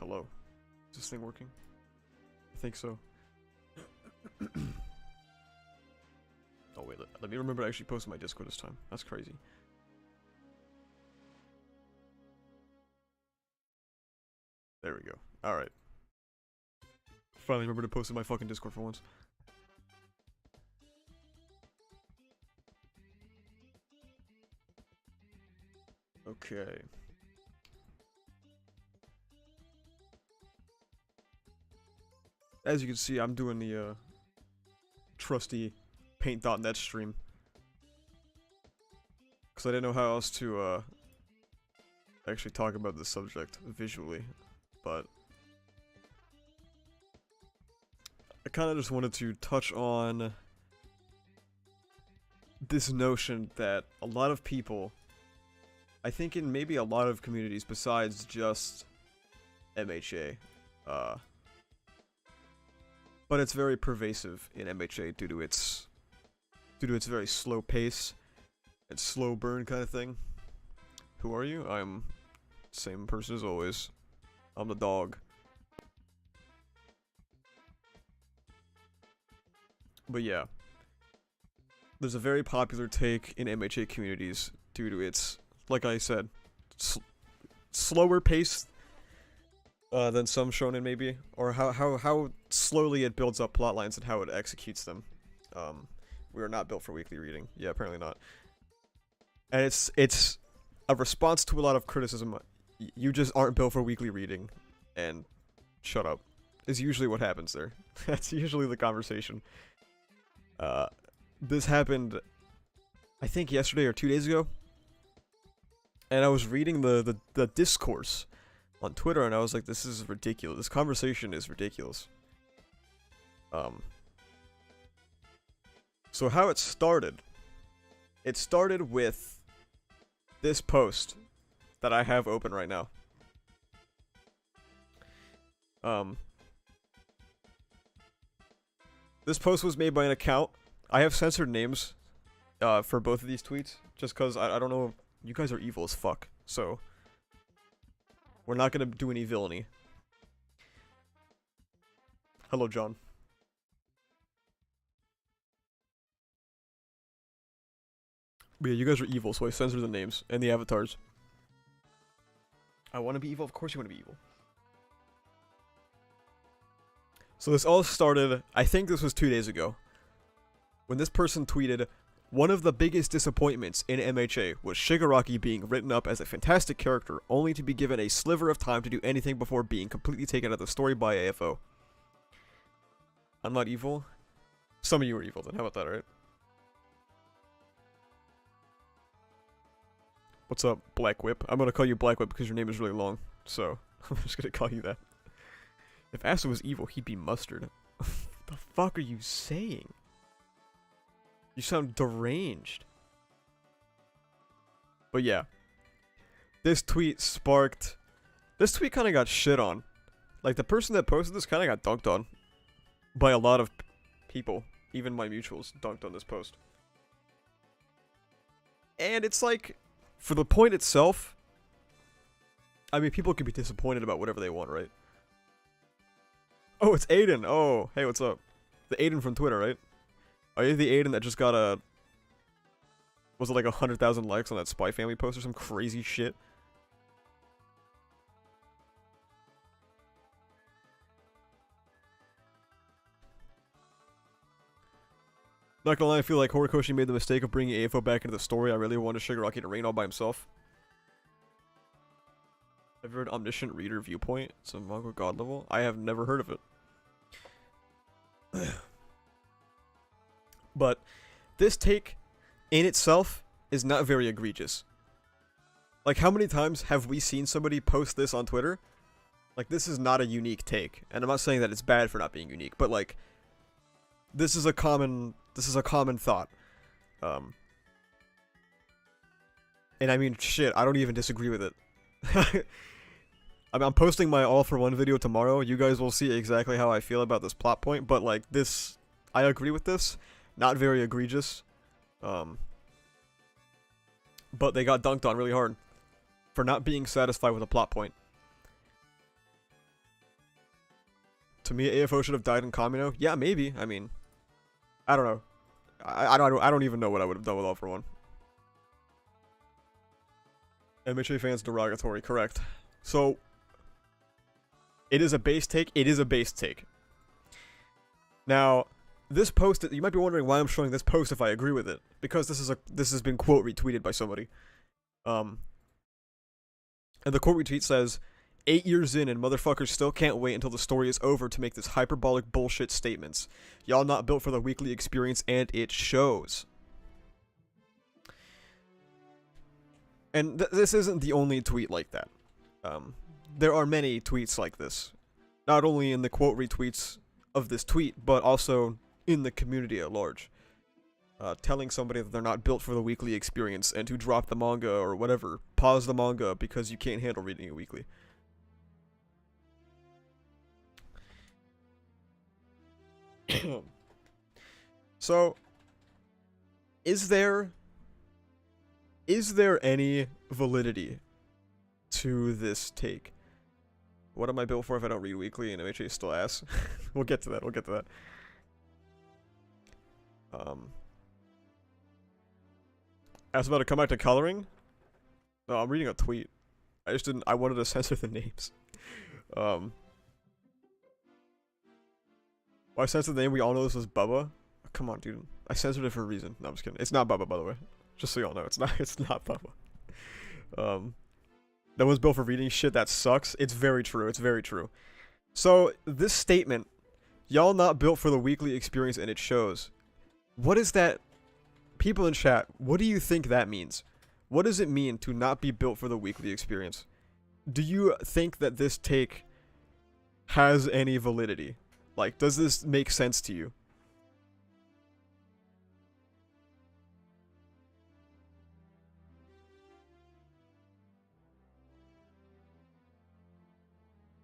Hello. Is this thing working? I think so. Oh wait, let me remember to actually post my Discord this time. That's crazy. There we go. Alright. Finally remember to post in my fucking Discord for once. Okay. As you can see, I'm doing the trusty paint.net stream. Because I didn't know how else to actually talk about this subject visually. But I kind of just wanted to touch on this notion that a lot of people, I think in maybe a lot of communities besides just MHA, but it's very pervasive in MHA due to its very slow pace and slow burn kind of thing. Who are you? I'm same person as always. I'm the dog. But yeah, there's a very popular take in MHA communities due to its, like I said, slower pace than some shonen maybe, or how slowly it builds up plot lines and how it executes them. We are not built for weekly reading. Yeah, apparently not. And it's a response to a lot of criticism. You just aren't built for weekly reading, and shut up, is usually what happens there. That's usually the conversation. This happened, I think yesterday or 2 days ago, and I was reading the discourse on Twitter, and I was like, this is ridiculous. This conversation is ridiculous. So how it started with this post that I have open right now. This post was made by an account. I have censored names for both of these tweets, just because I don't know, you guys are evil as fuck, so we're not gonna do any villainy. Hello, John. But yeah, you guys are evil, so I censored the names and the avatars. I want to be evil? Of course you want to be evil. So this all started, I think this was 2 days ago, when this person tweeted, one of the biggest disappointments in MHA was Shigaraki being written up as a fantastic character, only to be given a sliver of time to do anything before being completely taken out of the story by AFO. I'm not evil? Some of you are evil then, how about that, right? What's up, Black Whip? I'm gonna call you Black Whip because your name is really long, so I'm just gonna call you that. If Asa was evil, he'd be mustard. What the fuck are you saying? You sound deranged. But yeah. This tweet sparked... This tweet kind of got shit on. Like, the person that posted this kind of got dunked on. By a lot of people. Even my mutuals dunked on this post. And it's like... For the point itself... I mean, people can be disappointed about whatever they want, right? Oh, it's Aiden! Oh, hey, what's up? The Aiden from Twitter, right? Are you the Aiden that just got a... Was it like 100,000 likes on that Spy Family post or some crazy shit? Not gonna lie, I feel like Horikoshi made the mistake of bringing AFO back into the story. I really wanted Shigaraki to reign all by himself. Have you heard Omniscient Reader Viewpoint? It's a manga god level. I have never heard of it. But this take in itself is not very egregious. Like, how many times have we seen somebody post this on Twitter? Like, this is not a unique take, and I'm not saying that it's bad for not being unique, but like, this is a common thought. And I mean, shit, I don't even disagree with it. I mean, I'm posting my All for One video tomorrow. You guys will see exactly how I feel about this plot point, but like, this, I agree with this. Not very egregious. But they got dunked on really hard for not being satisfied with a plot point. To me, AFO should have died in Kamino. Yeah, maybe. I mean, I don't know. I don't even know what I would have done with All For One. MHA fans derogatory, correct. So, it is a base take. It is a base take. Now, this post, you might be wondering why I'm showing this post if I agree with it. Because this has been quote retweeted by somebody. And the quote retweet says, 8 years in and motherfuckers still can't wait until the story is over to make this hyperbolic bullshit statements. Y'all not built for the weekly experience and it shows. And this isn't the only tweet like that. There are many tweets like this. Not only in the quote retweets of this tweet, but also in the community at large. Telling somebody that they're not built for the weekly experience and to drop the manga or whatever. Pause the manga because you can't handle reading it weekly. So, is there any validity to this take? What am I built for if I don't read weekly and MHA is still ass? We'll get to that, we'll get to that. I was about to come back to coloring. No, I'm reading a tweet. I wanted to censor the names. Why I censored the name? We all know this was Bubba. Oh, come on, dude. I censored it for a reason. No, I'm just kidding. It's not Bubba, by the way. Just so y'all know, it's not Bubba. No one's built for reading shit that sucks. It's very true. It's very true. So this statement, y'all not built for the weekly experience, and it shows. What is that? People in chat, what do you think that means? What does it mean to not be built for the weekly experience? Do you think that this take has any validity? Like, does this make sense to you?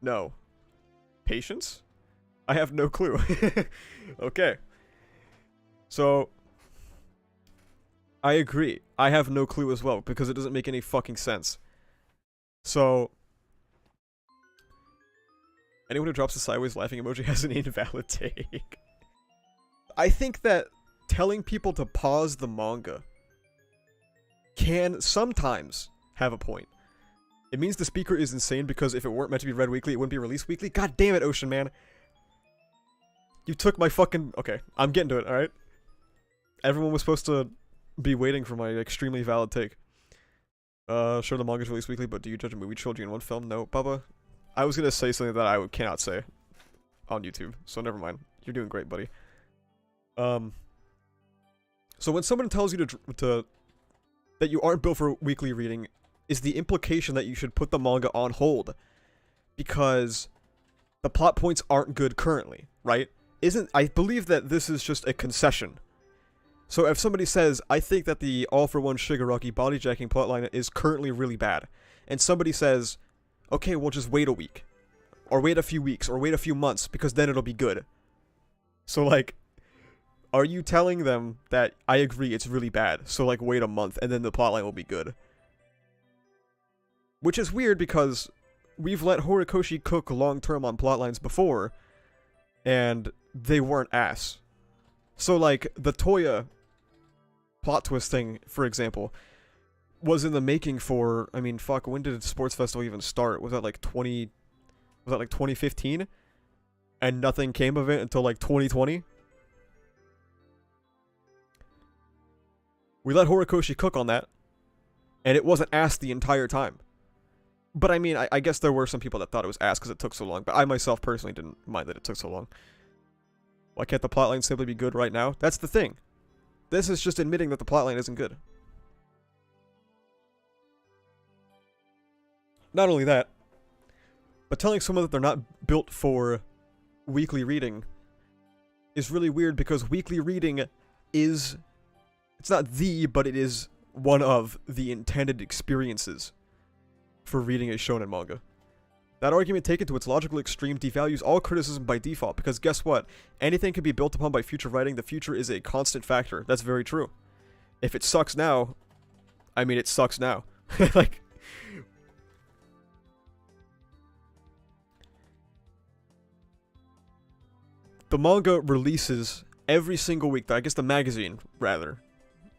No. Patience? I have no clue. Okay. So, I agree. I have no clue as well, because it doesn't make any fucking sense. So, anyone who drops a sideways laughing emoji has an invalid take. I think that telling people to pause the manga can sometimes have a point. It means the speaker is insane because if it weren't meant to be read weekly, it wouldn't be released weekly. God damn it, Ocean Man. You took my fucking... Okay, I'm getting to it, alright? Everyone was supposed to be waiting for my extremely valid take. Sure, the manga's released weekly, but do you judge a movie trilogy in one film? No, Bubba. I was gonna say something that I cannot say on YouTube, so never mind. You're doing great, buddy. So when someone tells you that you aren't built for weekly reading, is the implication that you should put the manga on hold because the plot points aren't good currently, right? I believe that this is just a concession. So if somebody says, I think that the All For One Shigaraki bodyjacking plotline is currently really bad, and somebody says, okay, we'll just wait a week, or wait a few weeks, or wait a few months, because then it'll be good. So, like, are you telling them that, I agree, it's really bad, so, like, wait a month, and then the plotline will be good? Which is weird, because we've let Horikoshi cook long-term on plotlines before, and they weren't ass. So, like, the Toya plot twist thing, for example, was in the making for, I mean, fuck, when did Sports Festival even start? Was that like 2015? And nothing came of it until like 2020? We let Horikoshi cook on that, and it wasn't ass the entire time. But I mean, I guess there were some people that thought it was ass because it took so long, but I myself personally didn't mind that it took so long. Why can't the plotline simply be good right now? That's the thing. This is just admitting that the plotline isn't good. Not only that, but telling someone that they're not built for weekly reading is really weird because weekly reading is... It's not the, but it is one of the intended experiences for reading a shonen manga. That argument taken to its logical extreme devalues all criticism by default, because guess what? Anything can be built upon by future writing. The future is a constant factor. That's very true. If it sucks now, I mean, it sucks now. Like... The manga releases every single week. I guess the magazine, rather,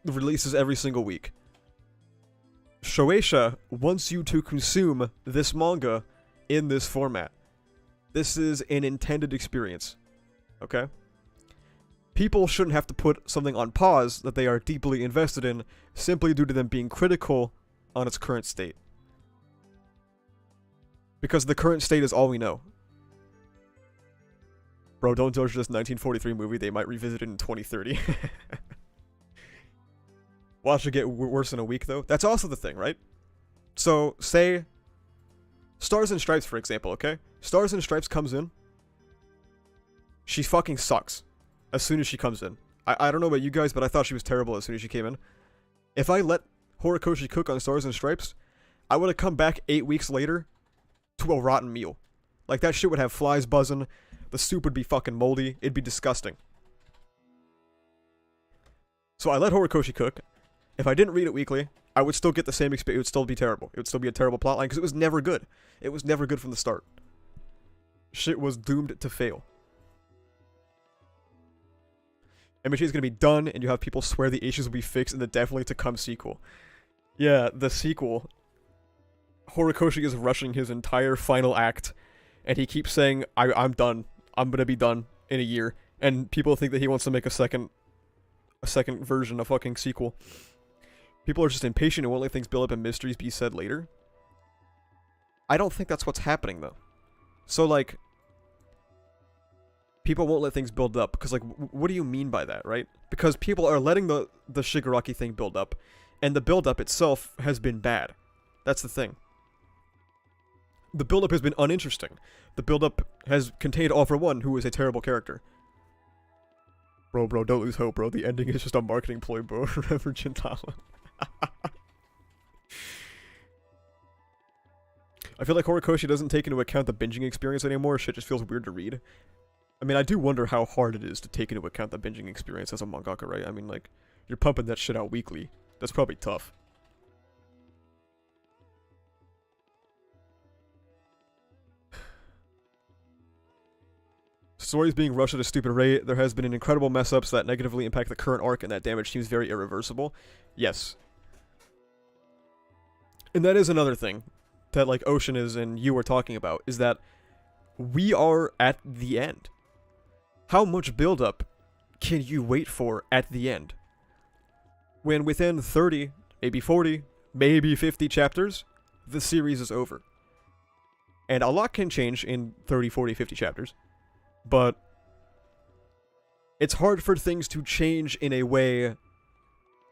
releases every single week. Shueisha wants you to consume this manga in this format. This is an intended experience. Okay? People shouldn't have to put something on pause that they are deeply invested in simply due to them being critical on its current state. Because the current state is all we know. Bro, don't judge this 1943 movie. They might revisit it in 2030. Watch it get worse in a week, though. That's also the thing, right? So, say... Stars and Stripes, for example, okay? Stars and Stripes comes in. She fucking sucks. As soon as she comes in. I don't know about you guys, but I thought she was terrible as soon as she came in. If I let Horikoshi cook on Stars and Stripes, I would have come back 8 weeks later to a rotten meal. Like, that shit would have flies buzzing. The soup would be fucking moldy. It'd be disgusting. So I let Horikoshi cook. If I didn't read it weekly, I would still get the same experience. It would still be terrible. It would still be a terrible plotline because it was never good. It was never good from the start. Shit was doomed to fail. MHA is going to be done, and you have people swear the issues will be fixed in the definitely to come sequel. Yeah, the sequel. Horikoshi is rushing his entire final act, and he keeps saying, I'm done. I'm going to be done in a year. And people think that he wants to make a second version, a fucking sequel. People are just impatient and won't let things build up and mysteries be said later. I don't think that's what's happening, though. So, like, people won't let things build up, because, like, what do you mean by that, right? Because people are letting the Shigaraki thing build up, and the build-up itself has been bad. That's the thing. The build-up has been uninteresting. The build-up has contained All For One, who is a terrible character. Bro, don't lose hope, bro. The ending is just a marketing ploy, bro. Remember Gintama. I feel like Horikoshi doesn't take into account the binging experience anymore. Shit just feels weird to read. I mean, I do wonder how hard it is to take into account the binging experience as a mangaka, right? I mean, like, you're pumping that shit out weekly. That's probably tough. Stories being rushed at a stupid rate. There has been an incredible mess-ups that negatively impact the current arc, and that damage seems very irreversible. Yes. And that is another thing that, like, Ocean is and you were talking about, is that we are at the end. How much build-up can you wait for at the end? When within 30, maybe 40, maybe 50 chapters, the series is over. And a lot can change in 30, 40, 50 chapters. But it's hard for things to change in a way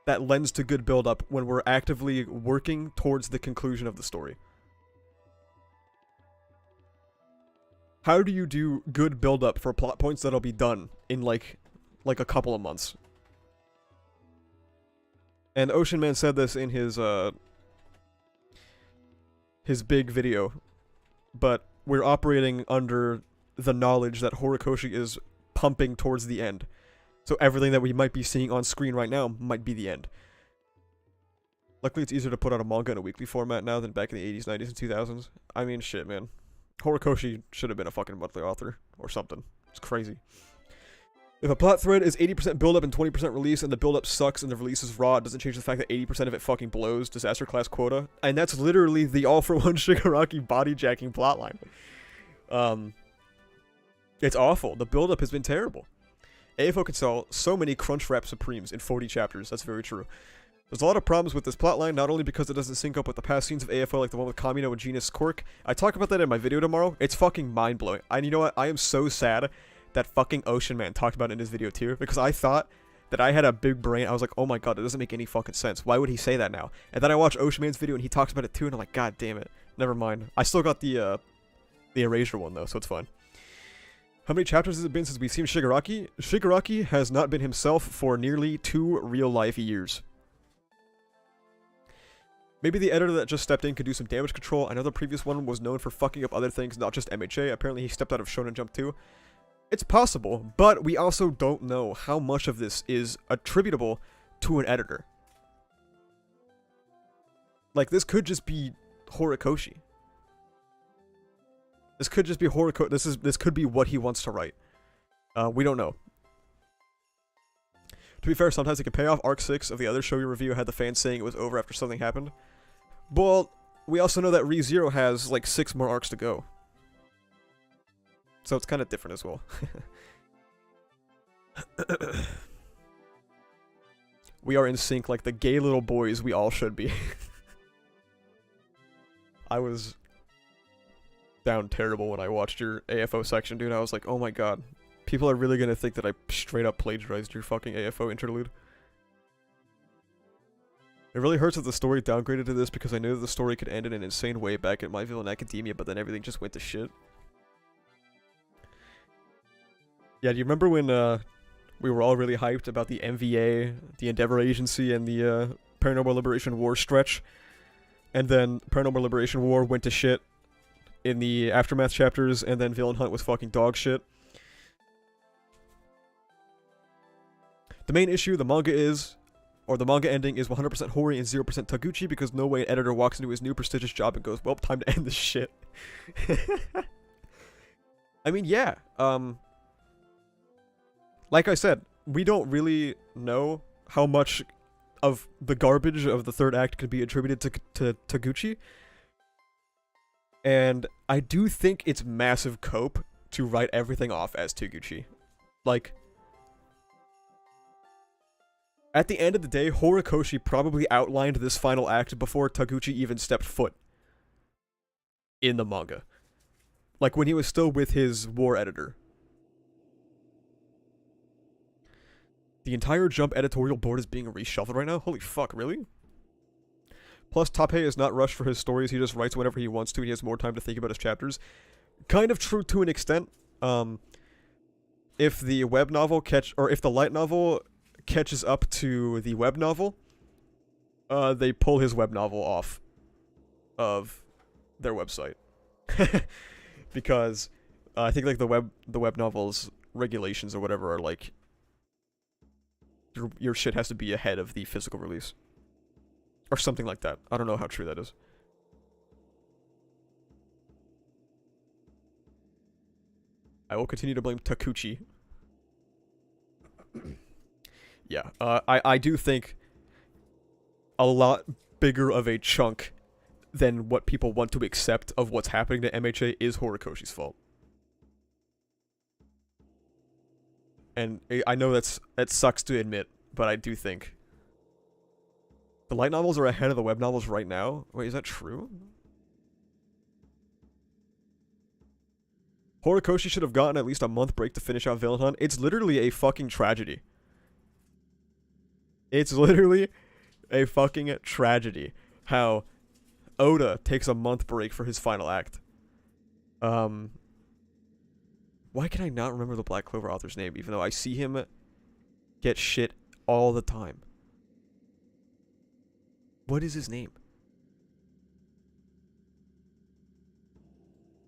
that lends to good build-up when we're actively working towards the conclusion of the story. How do you do good build-up for plot points that'll be done in like a couple of months? And Ocean Man said this in his big video, but we're operating under the knowledge that Horikoshi is pumping towards the end. So everything that we might be seeing on screen right now might be the end. Luckily, it's easier to put out a manga in a weekly format now than back in the 80s, 90s, and 2000s. I mean, shit, man. Horikoshi should have been a fucking monthly author or something. It's crazy. If a plot thread is 80% build-up and 20% release, and the build-up sucks and the release is raw, it doesn't change the fact that 80% of it fucking blows. Disaster class quota. And that's literally the all-for-one Shigaraki body-jacking plotline. It's awful. The build-up has been terrible. AFO can sell so many Crunchwrap Supremes in 40 chapters. That's very true. There's a lot of problems with this plotline, not only because it doesn't sync up with the past scenes of AFO, like the one with Kamino and Genus Quirk. I talk about that in my video tomorrow. It's fucking mind-blowing. And you know what? I am so sad that fucking Ocean Man talked about it in his video too, because I thought that I had a big brain. I was like, oh my god, it doesn't make any fucking sense. Why would he say that now? And then I watched Ocean Man's video and he talks about it too, and I'm like, god damn it. Never mind. I still got the Erasure one though, so it's fine. How many chapters has it been since we've seen Shigaraki? Shigaraki has not been himself for nearly 2 real-life years. Maybe the editor that just stepped in could do some damage control. I know the previous one was known for fucking up other things, not just MHA. Apparently he stepped out of Shonen Jump too. It's possible, but we also don't know how much of this is attributable to an editor. Like, this could just be Horikoshi. This could just be Horikoshi. This could be what he wants to write. We don't know. To be fair, sometimes it can pay off. Arc 6 of the other show you review had the fans saying it was over after something happened. But we also know that ReZero has like 6 more arcs to go. So it's kind of different as well. We are in sync like the gay little boys we all should be. I was down terrible when I watched your AFO section, dude. I was like, oh my god. People are really gonna think that I straight up plagiarized your fucking AFO interlude. It really hurts that the story downgraded to this because I knew that the story could end in an insane way back at My Villain Academia, but then everything just went to shit. Yeah, do you remember when we were all really hyped about the MVA, the Endeavor Agency, and the Paranormal Liberation War stretch? And then Paranormal Liberation War went to shit in the Aftermath chapters, and then Villain Hunt was fucking dog shit. The main issue, the manga ending is 100% Hori and 0% Taguchi because no way an editor walks into his new prestigious job and goes, well, time to end this shit. I mean, yeah. Like I said, we don't really know how much of the garbage of the third act could be attributed to Taguchi. And I do think it's massive cope to write everything off as Taguchi. Like, at the end of the day, Horikoshi probably outlined this final act before Taguchi even stepped foot in the manga. Like, when he was still with his war editor. The entire Jump editorial board is being reshuffled right now? Holy fuck, really? Plus, Tape is not rushed for his stories, he just writes whenever he wants to, and he has more time to think about his chapters. Kind of true to an extent. If the web novel if the light novel catches up to the web novel, they pull his web novel off of their website. Because I think like the web novel's regulations or whatever are like your shit has to be ahead of the physical release. Or something like that. I don't know how true that is. I will continue to blame Takuchi. Yeah, I do think a lot bigger of a chunk than what people want to accept of what's happening to MHA is Horikoshi's fault. And I know that sucks to admit, but I do think the light novels are ahead of the web novels right now. Wait, is that true? Horikoshi should have gotten at least a month break to finish out Villain Hunt. It's literally a fucking tragedy. It's literally a fucking tragedy how Oda takes a month break for his final act. Why can I not remember the Black Clover author's name, even though I see him get shit all the time? What is his name?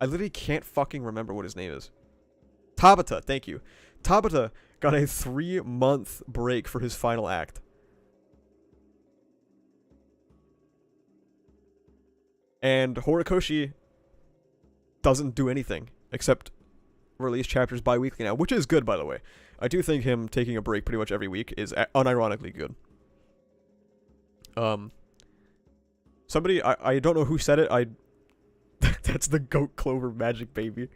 I literally can't fucking remember what his name is. Tabata, thank you. Tabata got a 3-month break for his final act. And Horikoshi doesn't do anything except release chapters bi-weekly now, which is good, by the way. I do think him taking a break pretty much every week is unironically good. Somebody, I don't know who said it, that's the Goat Clover magic baby.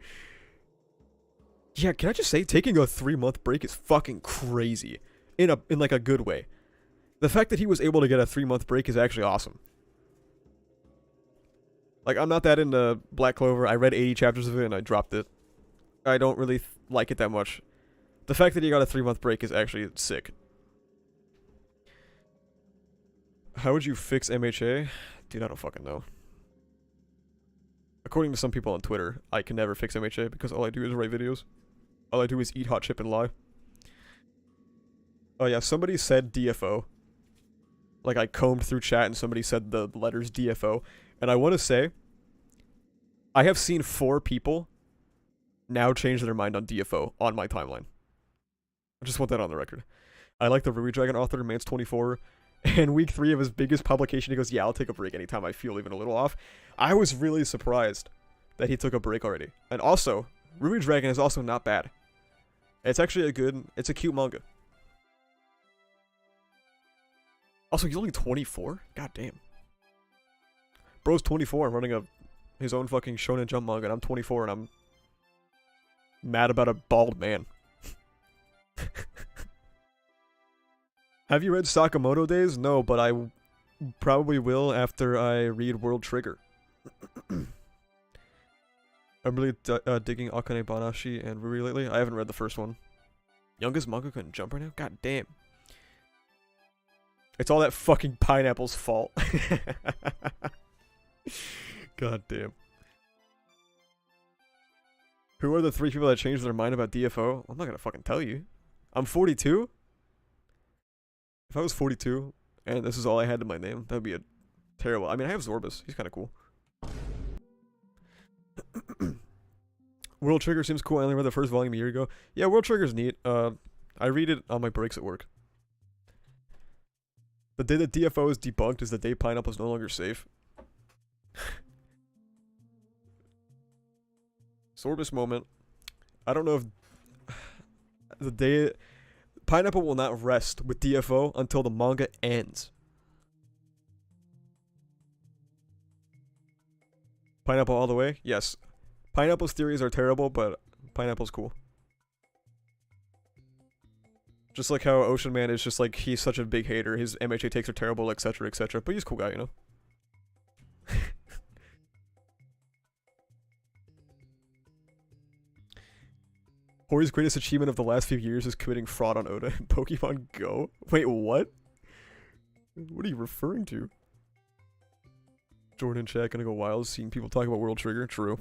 Yeah, can I just say, taking a 3-month break is fucking crazy. In like a good way. The fact that he was able to get a 3-month break is actually awesome. Like, I'm not that into Black Clover. I read 80 chapters of it and I dropped it. I don't really like it that much. The fact that he got a 3-month break is actually sick. How would you fix MHA? Dude, I don't fucking know. According to some people on Twitter, I can never fix MHA because all I do is write videos. All I do is eat hot chip and lie. Oh yeah, somebody said DFO. Like, I combed through chat and somebody said the letters DFO. And I want to say, I have seen 4 people now change their mind on DFO on my timeline. I just want that on the record. I like the Ruby Dragon author, Mance24. And week 3 of his biggest publication, he goes, yeah, I'll take a break anytime I feel even a little off. I was really surprised that he took a break already. And also, Ruby Dragon is also not bad. It's actually it's a cute manga. Also, he's only 24? God damn. Bro's 24 and running his own fucking Shonen Jump manga, and I'm 24 and I'm mad about a bald man. Have you read Sakamoto Days? No, but I probably will after I read World Trigger. I'm really digging Akane Banashi and Ruri lately. I haven't read the first one. Youngest mangaka in Jump right now? God damn. It's all that fucking pineapple's fault. God damn. Who are the 3 people that changed their mind about DFO? I'm not gonna fucking tell you. I'm 42? If I was 42 and this is all I had to my name, that would be a terrible. I mean, I have Zorbus. He's kind of cool. World Trigger seems cool. I only read the first volume a year ago. Yeah, World Trigger's neat. I read it on my breaks at work. The day that DFO is debunked is the day Pineapple is no longer safe. Sorbus moment. I don't know if the day Pineapple will not rest with DFO until the manga ends. Pineapple all the way? Yes. Pineapple's theories are terrible, but Pineapple's cool. Just like how Ocean Man is just like, he's such a big hater, his MHA takes are terrible, etc, etc, but he's a cool guy, you know? Hori's greatest achievement of the last few years is committing fraud on Oda in Pokemon Go? Wait, what? What are you referring to? Jordan chat gonna go wild seeing people talk about World Trigger? True.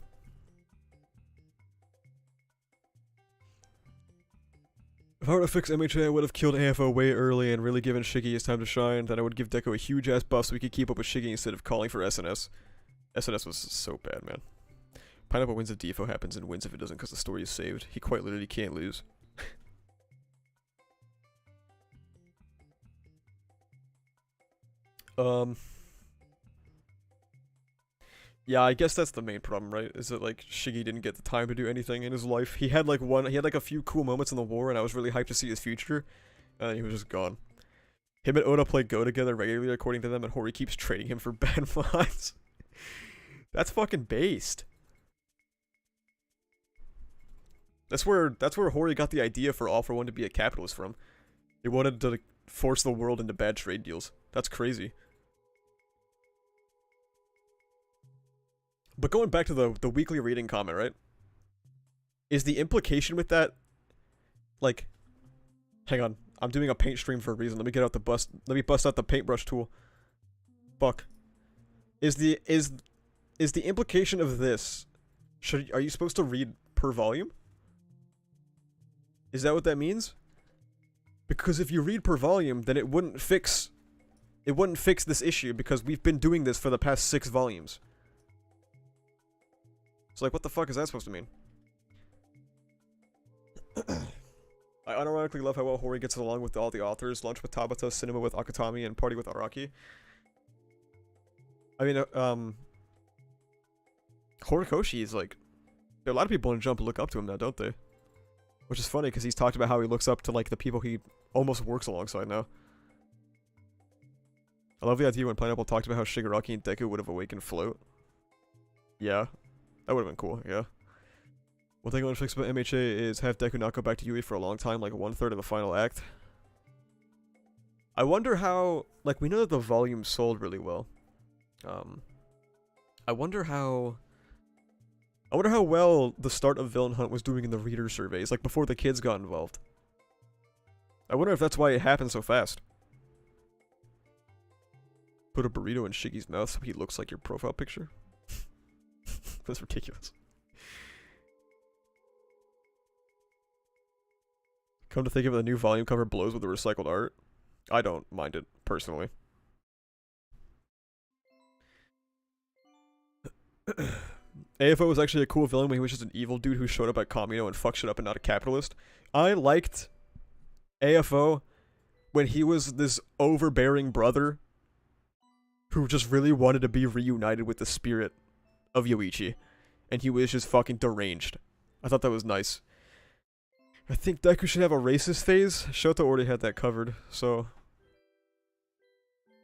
If I were to fix MHA, I would have killed AFO way early and really given Shiggy his time to shine. Then I would give Deku a huge ass buff so we could keep up with Shiggy instead of calling for SNS. SNS was so bad, man. Pineapple wins if DFO happens and wins if it doesn't because the story is saved. He quite literally can't lose. Yeah, I guess that's the main problem, right? Is that like Shiggy didn't get the time to do anything in his life. He had like a few cool moments in the war and I was really hyped to see his future. And he was just gone. Him and Oda play Go together regularly according to them and Hori keeps trading him for bad lines. That's fucking based. That's where Hori got the idea for All for One to be a capitalist from. He wanted to force the world into bad trade deals. That's crazy. But going back to the weekly reading comment, right? Is the implication with that, like, hang on, I'm doing a paint stream for a reason. Let me bust out the paintbrush tool. Fuck. Is the implication of this? Are you supposed to read per volume? Is that what that means? Because if you read per volume, then it wouldn't fix this issue because we've been doing this for the past 6 volumes. So like, what the fuck is that supposed to mean? I unironically love how well Hori gets along with all the authors. Lunch with Tabata, cinema with Akatami, and party with Araki. I mean, Horikoshi is like... A lot of people in Jump look up to him now, don't they? Which is funny, because he's talked about how he looks up to, like, the people he almost works alongside now. I love the idea when Pineapple talked about how Shigaraki and Deku would have awakened Float. Yeah. That would have been cool, yeah. One thing I want to fix about MHA is have Deku not go back to Yui for a long time, like 1/3 of the final act. I wonder how... Like, we know that the volume sold really well. I wonder how well the start of Villain Hunt was doing in the reader surveys, like before the kids got involved. I wonder if that's why it happened so fast. Put a burrito in Shiggy's mouth so he looks like your profile picture? That's ridiculous. Come to think of it, the new volume cover blows with the recycled art. I don't mind it, personally. AFO was actually a cool villain when he was just an evil dude who showed up at Kamino and fucked shit up and not a capitalist. I liked AFO when he was this overbearing brother who just really wanted to be reunited with the spirit of Yoichi. And he was just fucking deranged. I thought that was nice. I think Deku should have a racist phase. Shoto already had that covered, so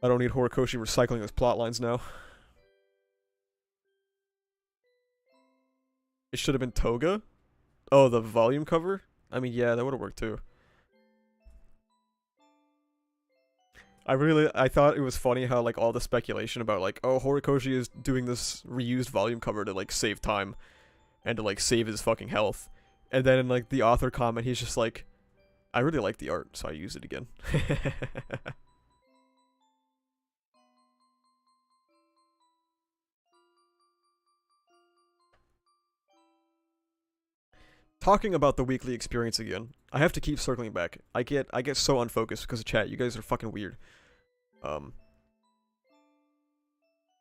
I don't need Horikoshi recycling his plot lines now. It should have been Toga? Oh, the volume cover? I mean, yeah, that would have worked too. I thought it was funny how, like, all the speculation about, like, oh, Horikoshi is doing this reused volume cover to, like, save time and to, like, save his fucking health. And then in, like, the author comment, he's just like, I really like the art, so I use it again. Talking about the weekly experience again, I have to keep circling back. I get so unfocused because of chat. You guys are fucking weird.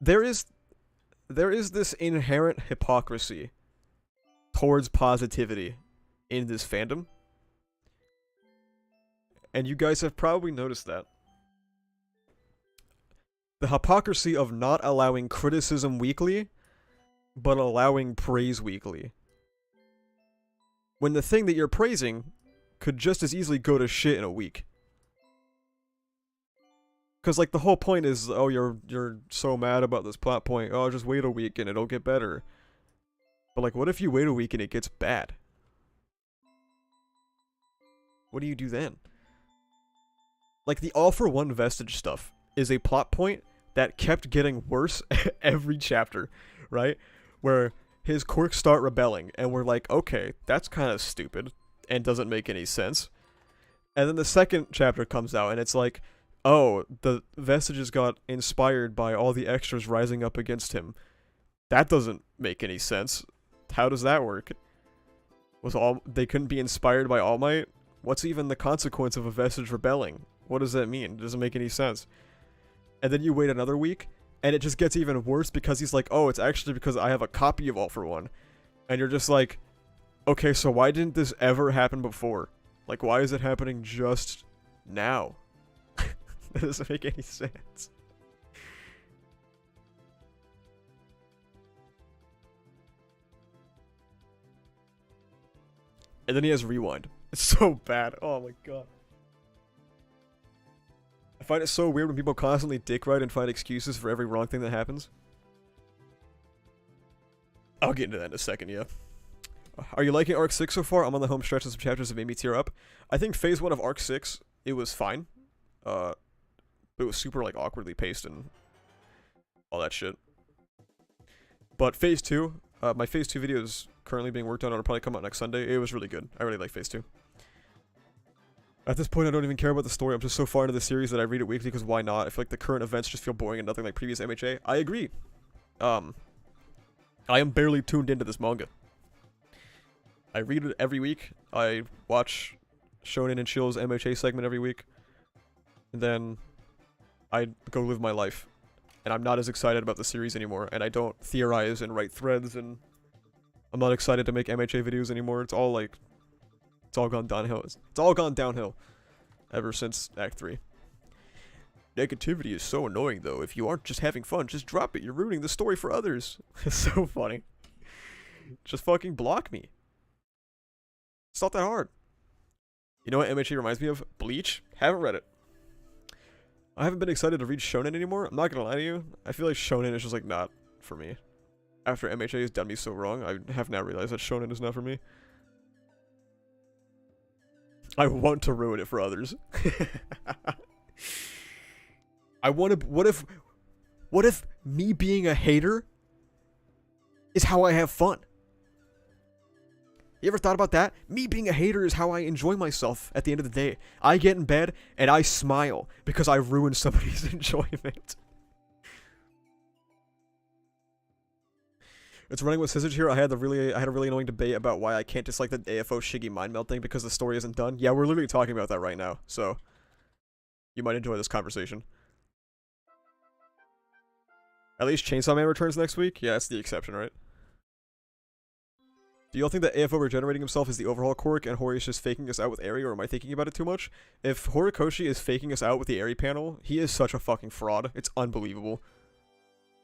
There is this inherent hypocrisy towards positivity in this fandom. And you guys have probably noticed that. The hypocrisy of not allowing criticism weekly, but allowing praise weekly. When the thing that you're praising could just as easily go to shit in a week. Because, like, the whole point is, oh, you're so mad about this plot point, oh, just wait a week and it'll get better. But, like, what if you wait a week and it gets bad? What do you do then? Like, the All for One Vestige stuff is a plot point that kept getting worse every chapter, right? Where his quirks start rebelling, and we're like, okay, that's kind of stupid, and doesn't make any sense. And then the second chapter comes out, and it's like, oh, the Vestiges got inspired by all the extras rising up against him. That doesn't make any sense. How does that work? They couldn't be inspired by All Might? What's even the consequence of a Vestige rebelling? What does that mean? It doesn't make any sense. And then you wait another week, and it just gets even worse because he's like, oh, it's actually because I have a copy of All for One. And you're just like, okay, so why didn't this ever happen before? Like, why is it happening just now? That doesn't make any sense. And then he has Rewind. It's so bad. Oh my god. I find it so weird when people constantly dick ride and find excuses for every wrong thing that happens. I'll get into that in a second, yeah. Are you liking Arc 6 so far? I'm on the home stretch of some chapters that made me tear up. I think Phase 1 of Arc 6, it was fine. But it was super, like, awkwardly paced and all that shit. But Phase 2, my Phase 2 video is currently being worked on. It'll probably come out next Sunday. It was really good. I really like Phase 2. At this point, I don't even care about the story. I'm just so far into the series that I read it weekly because why not? I feel like the current events just feel boring and nothing like previous MHA. I agree. I am barely tuned into this manga. I read it every week. I watch Shonen and Chill's MHA segment every week. And then I go live my life. And I'm not as excited about the series anymore. And I don't theorize and write threads. And I'm not excited to make MHA videos anymore. It's all like... It's all gone downhill. It's all gone downhill ever since Act 3. Negativity is so annoying, though. If you aren't just having fun, just drop it. You're ruining the story for others. It's so funny. Just fucking block me. It's not that hard. You know what MHA reminds me of? Bleach? Haven't read it. I haven't been excited to read Shonen anymore. I'm not gonna lie to you. I feel like Shonen is just, like, not for me. After MHA has done me so wrong, I have now realized that Shonen is not for me. I want to ruin it for others. I want to... What if me being a hater is how I have fun? You ever thought about that? Me being a hater is how I enjoy myself at the end of the day. I get in bed and I smile because I ruined somebody's enjoyment. It's running with Scissors here. I had a really annoying debate about why I can't dislike the AFO Shiggy mind meld thing because the story isn't done. Yeah, we're literally talking about that right now, so you might enjoy this conversation. At least Chainsaw Man returns next week? Yeah, that's the exception, right? Do y'all think that AFO regenerating himself is the overhaul quirk and Hori is just faking us out with Eri, or am I thinking about it too much? If Horikoshi is faking us out with the Eri panel, he is such a fucking fraud. It's unbelievable.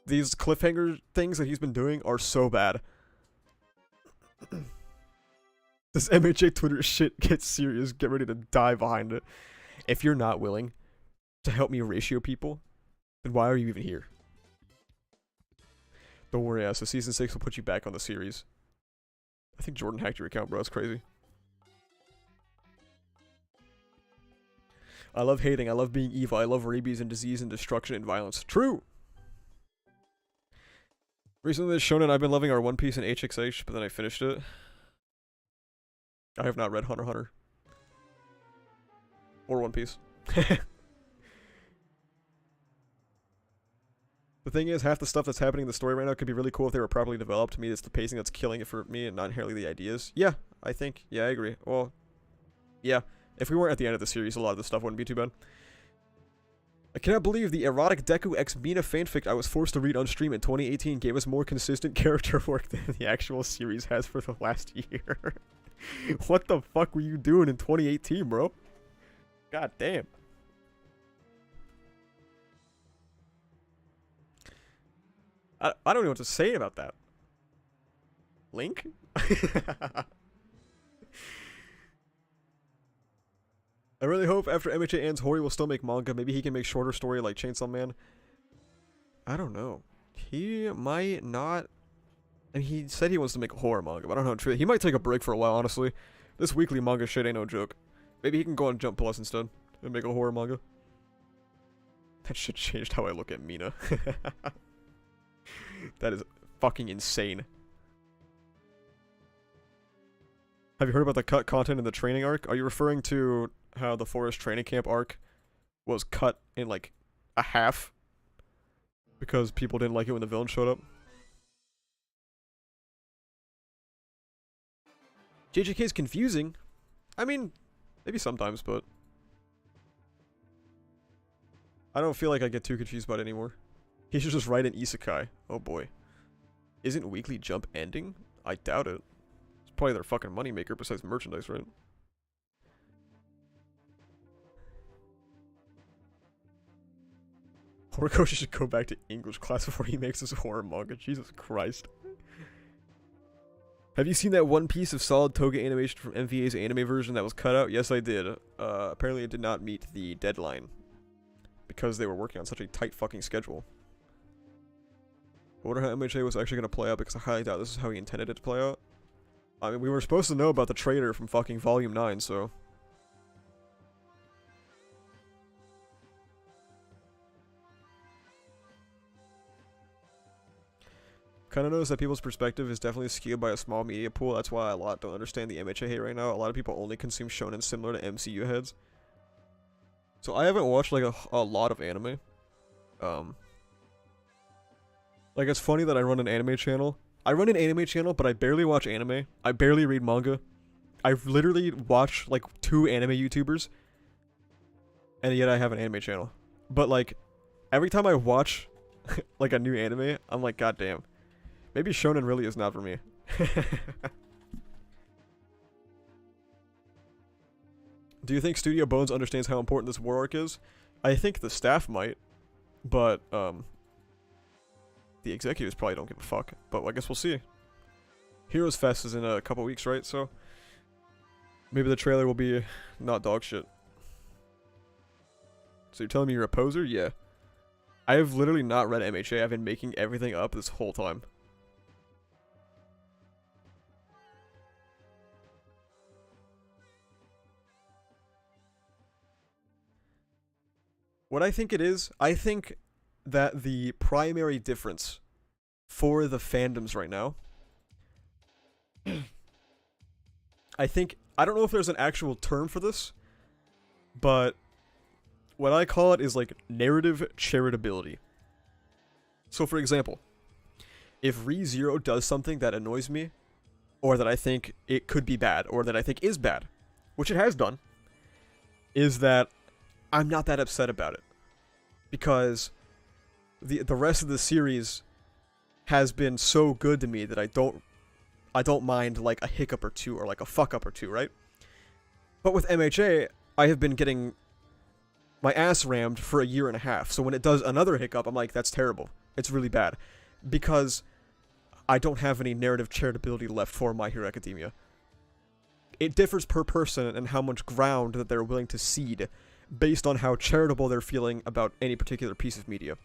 These cliffhanger things that he's been doing are so bad. This MHA Twitter shit gets serious. Get ready to die behind it. If you're not willing to help me ratio people, then why are you even here? Don't worry, so season 6 will put you back on the series. I think Jordan hacked your account, bro. It's crazy. I love hating. I love being evil. I love rabies and disease and destruction and violence. True! Recently, this shonen, I've been loving our One Piece and HXH, but then I finished it. I have not read Hunter x Hunter. Or One Piece. The thing is, half the stuff that's happening in the story right now could be really cool if they were properly developed. To me, it's the pacing that's killing it for me and not inherently the ideas. Yeah, I think. Yeah, I agree. Well, yeah. If we weren't at the end of the series, a lot of the stuff wouldn't be too bad. I cannot believe the erotic Deku x Mina fanfic I was forced to read on stream in 2018 gave us more consistent character work than the actual series has for the last year. What the fuck were you doing in 2018, bro? God damn. I don't know what to say about that. Link? I really hope after MHA ends, Hori will still make manga. Maybe he can make shorter story like Chainsaw Man. I don't know. He might not. And he said he wants to make a horror manga, but I don't know. He might take a break for a while, honestly. This weekly manga shit ain't no joke. Maybe he can go on Jump Plus instead and make a horror manga. That shit changed how I look at Mina. That is fucking insane. Have you heard about the cut content in the training arc? Are you referring to how the Forest training camp arc was cut in like a half? Because people didn't like it when the villain showed up? JJK is confusing. I mean, maybe sometimes, but I don't feel like I get too confused about it anymore. He should just write an isekai. Oh boy. Isn't Weekly Jump ending? I doubt it. It's probably their fucking moneymaker besides merchandise, right? Horikoshi should go back to English class before he makes his horror manga. Jesus Christ. Have you seen that one piece of solid toga animation from MVA's anime version that was cut out? Yes, I did. Apparently it did not meet the deadline. Because they were working on such a tight fucking schedule. I wonder how MHA was actually going to play out, because I highly doubt this is how he intended it to play out. I mean, we were supposed to know about the traitor from fucking Volume 9, so... Kind of notice that people's perspective is definitely skewed by a small media pool. That's why a lot don't understand the MHA hate right now. A lot of people only consume shonen similar to MCU heads. So I haven't watched like a lot of anime. Like, it's funny that I run an anime channel. I run an anime channel, but I barely watch anime. I barely read manga. I literally watch like 2 anime YouTubers. And yet I have an anime channel. But like, every time I watch like a new anime, I'm like, god damn. Maybe shonen really is not for me. Do you think Studio Bones understands how important this war arc is? I think the staff might, but the executives probably don't give a fuck. But I guess we'll see. Heroes Fest is in a couple weeks, right? So maybe the trailer will be not dog shit. So you're telling me you're a poser? Yeah. I have literally not read MHA. I've been making everything up this whole time. What I think it is, I think that the primary difference for the fandoms right now, I don't know if there's an actual term for this, but what I call it is like narrative charitability. So for example, if ReZero does something that annoys me, or that I think it could be bad, or that I think is bad, which it has done, is that I'm not that upset about it. Because the rest of the series has been so good to me that I don't mind like a hiccup or two, or like a fuck up or two, right? But with MHA, I have been getting my ass rammed for a year and a half. So when it does another hiccup, I'm like, that's terrible. It's really bad. Because I don't have any narrative charitability left for My Hero Academia. it differs per person and how much ground that they're willing to cede based on how charitable they're feeling about any particular piece of media.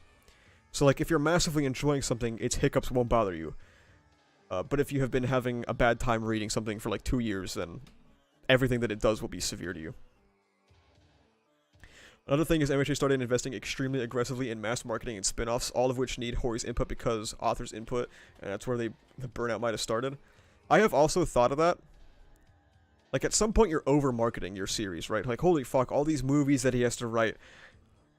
So like if you're massively enjoying something, its hiccups won't bother you. But if you have been having a bad time reading something for like 2 years, then everything that it does will be severe to you. Another thing is MHA started investing extremely aggressively in mass marketing and spin-offs, all of which need Hori's input because authors' input, and that's where the burnout might have started. I have also thought of that. Like, at some point you're over-marketing your series, right? Like, holy fuck, all these movies that he has to write,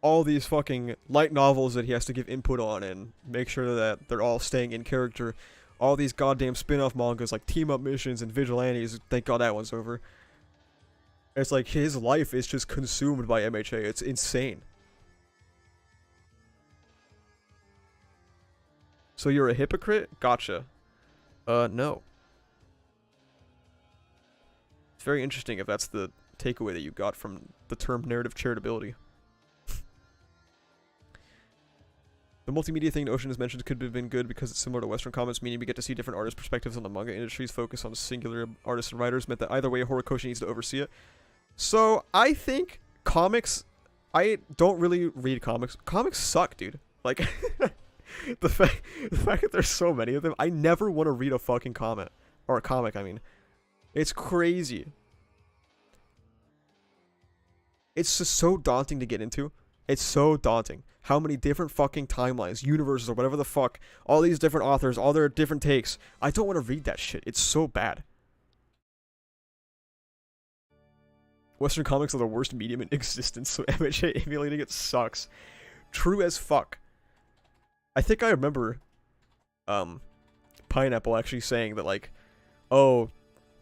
all these fucking light novels that he has to give input on and make sure that they're all staying in character, all these goddamn spin-off mangas like Team Up Missions and Vigilantes, thank god that one's over. It's like his life is just consumed by MHA. It's insane. So you're a hypocrite? Gotcha. No. It's very interesting if that's the takeaway that you got from the term narrative charitability. The multimedia thing Ocean has mentioned could have been good because it's similar to Western comics, meaning we get to see different artist perspectives on the manga industry's focus on singular artists and writers, meant that either way Horikoshi needs to oversee it. So, I think comics, I don't really read comics. Comics suck, dude. Like, the fact that there's so many of them, I never want to read a fucking comic. Or a comic, I mean. It's crazy. It's just so daunting to get into. It's so daunting. How many different fucking timelines, universes, or whatever the fuck, all these different authors, all their different takes. I don't want to read that shit. It's so bad. Western comics are the worst medium in existence, so MHA emulating it sucks. True as fuck. I think I remember, Pineapple actually saying that, like, oh,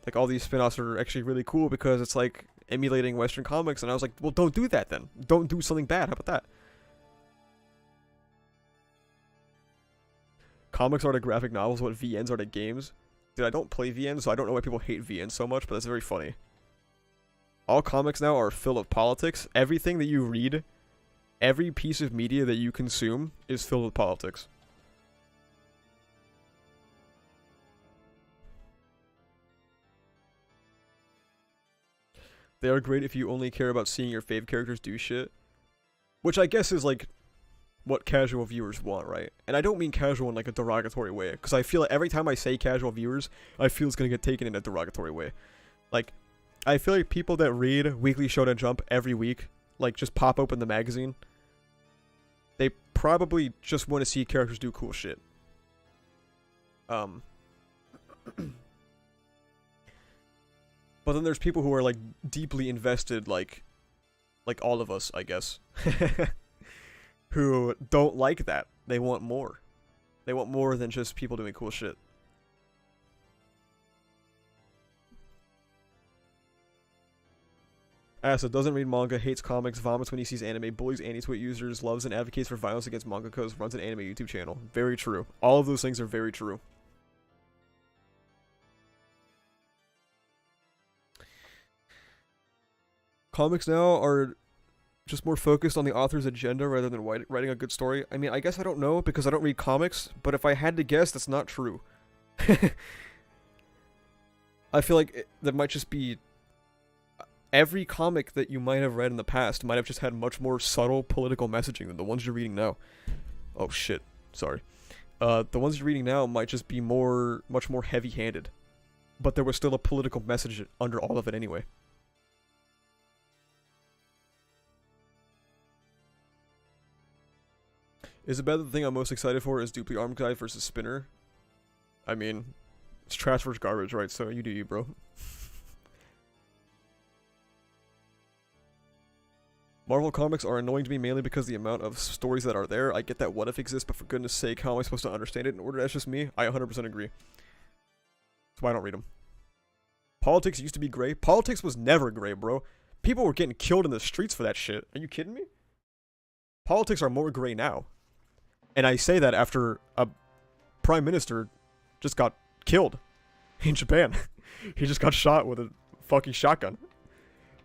like, all these spin-offs are actually really cool because it's, like, emulating Western comics, and I was like, well, don't do that then. Don't do something bad. How about that? Comics are to graphic novels what VNs are to games. Dude, I don't play VNs, so I don't know why people hate VNs so much, but that's very funny. All comics now are full of politics. Everything that you read, every piece of media that you consume is filled with politics. They are great if you only care about seeing your fave characters do shit. Which I guess is like what casual viewers want, right? And I don't mean casual in like a derogatory way, because I feel like every time I say casual viewers, I feel it's gonna get taken in a derogatory way. Like, I feel like people that read Weekly Shonen Jump every week, like just pop open the magazine, they probably just want to see characters do cool shit. But then there's people who are like deeply invested, like all of us, I guess, who don't like that. They want more. They want more than just people doing cool shit. Asa doesn't read manga, hates comics, vomits when he sees anime, bullies anti-tweet users, loves and advocates for violence against mangakas, runs an anime YouTube channel. Very true. All of those things are very true. Comics now are just more focused on the author's agenda rather than writing a good story. I mean, I guess I don't know because I don't read comics, but if I had to guess, that's not true. I feel like that might just be... Every comic that you might have read in the past might have just had much more subtle political messaging than the ones you're reading now. Oh shit, sorry. The ones you're reading now might just be much more heavy-handed. But there was still a political message under all of it anyway. Isabel, the thing I'm most excited for is Dupli Armed Guy versus Spinner. I mean, it's trash versus garbage, right? So you do you, bro. Marvel comics are annoying to me mainly because the amount of stories that are there. I get that what if exists, but for goodness sake, how am I supposed to understand it in order? That's just me. I 100% agree. That's why I don't read them. Politics used to be gray. Politics was never gray, bro. People were getting killed in the streets for that shit. Are you kidding me? Politics are more gray now. And I say that after a prime minister just got killed in Japan. He just got shot with a fucking shotgun.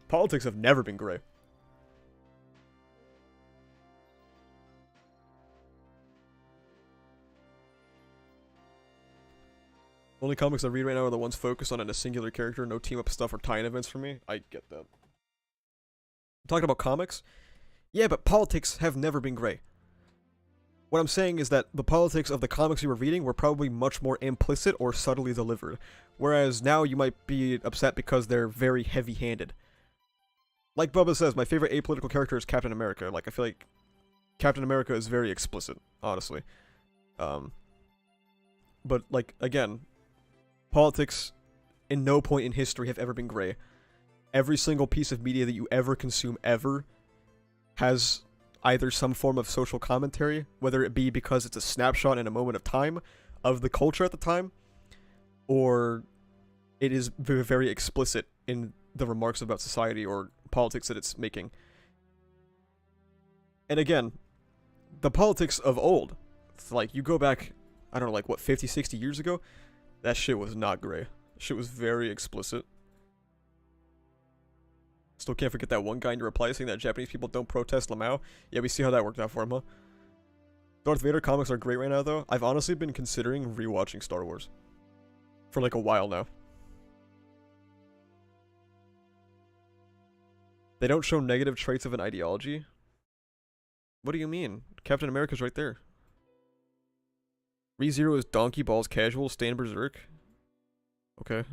Politics have never been gray. Only comics I read right now are the ones focused on a singular character, no team-up stuff or tie-in events for me. I get that. Talking about comics? Yeah, but politics have never been great. What I'm saying is that the politics of the comics you were reading were probably much more implicit or subtly delivered, whereas now you might be upset because they're very heavy-handed. Like Bubba says, my favorite apolitical character is Captain America. Like, I feel like Captain America is very explicit, honestly. But, like, again, politics in no point in history have ever been gray. Every single piece of media that you ever consume ever has either some form of social commentary, whether it be because it's a snapshot in a moment of time of the culture at the time, or it is very, very explicit in the remarks about society or politics that it's making. And again, the politics of old, like, you go back, I don't know, like, what, 50, 60 years ago? That shit was not gray. Shit was very explicit. Still can't forget that one guy in your reply saying that Japanese people don't protest Lamau. Yeah, we see how that worked out for him, huh? Darth Vader comics are great right now, though. I've honestly been considering rewatching Star Wars. For like a while now. They don't show negative traits of an ideology? What do you mean? Captain America's right there. ReZero is Donkey Balls casual, Stan Berserk. Okay.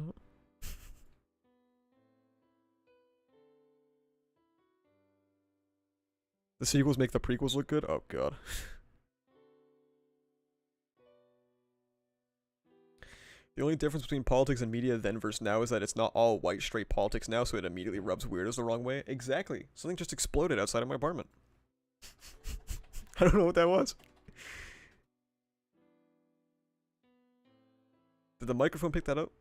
The sequels make the prequels look good? Oh god. The only difference between politics and media then versus now is that it's not all white straight politics now, so it immediately rubs weirdos the wrong way. Exactly. Something just exploded outside of my apartment. I don't know what that was. Did the microphone pick that up?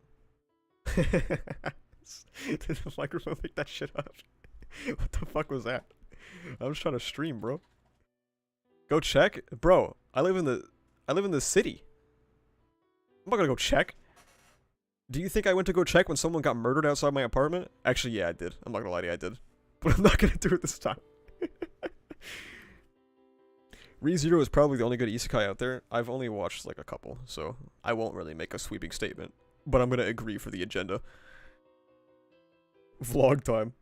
Did the microphone pick that shit up? What the fuck was that? I'm just trying to stream, bro. Go check? Bro, I live in the city. I'm not gonna go check. Do you think I went to go check when someone got murdered outside my apartment? Actually, yeah, I did. I'm not gonna lie to you, I did. But I'm not gonna do it this time. ReZero is probably the only good isekai out there. I've only watched like a couple, so I won't really make a sweeping statement. But I'm gonna agree for the agenda. Vlog time.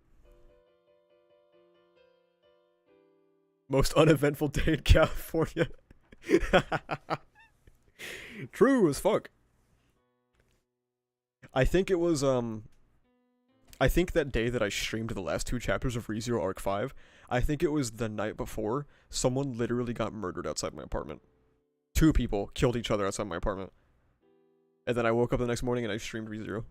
Most uneventful day in California. True as fuck. I think it was, I think that day that I streamed the last 2 chapters of ReZero Arc 5, I think it was the night before, someone literally got murdered outside my apartment. 2 people killed each other outside my apartment. And then I woke up the next morning and I streamed ReZero.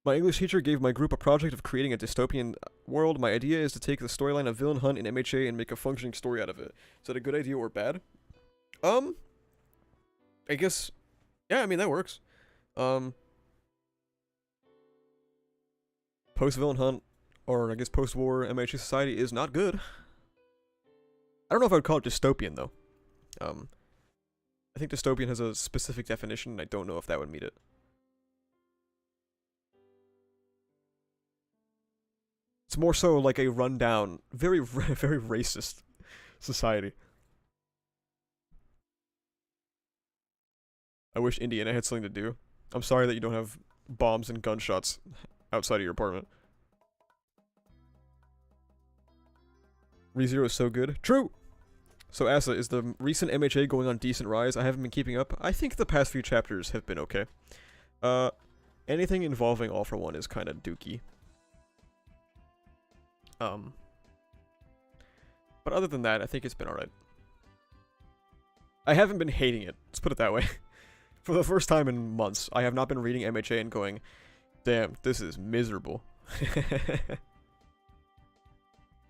My English teacher gave my group a project of creating a dystopian world. My idea is to take the storyline of Villain Hunt in MHA and make a functioning story out of it. Is that a good idea or bad? I guess, yeah, I mean, that works. Post-Villain Hunt, or I guess post-war MHA society is not good. I don't know if I would call it dystopian, though. I think dystopian has a specific definition, and I don't know if that would meet it. It's more so like a rundown, very, very racist society. I wish Indiana had something to do. I'm sorry that you don't have bombs and gunshots outside of your apartment. ReZero is so good. True! So Asa, is the recent MHA going on decent rise? I haven't been keeping up. I think the past few chapters have been okay. Anything involving All For One is kind of dookie. But other than that, I think it's been alright. I haven't been hating it. Let's put it that way. For the first time in months, I have not been reading MHA and going, damn, this is miserable.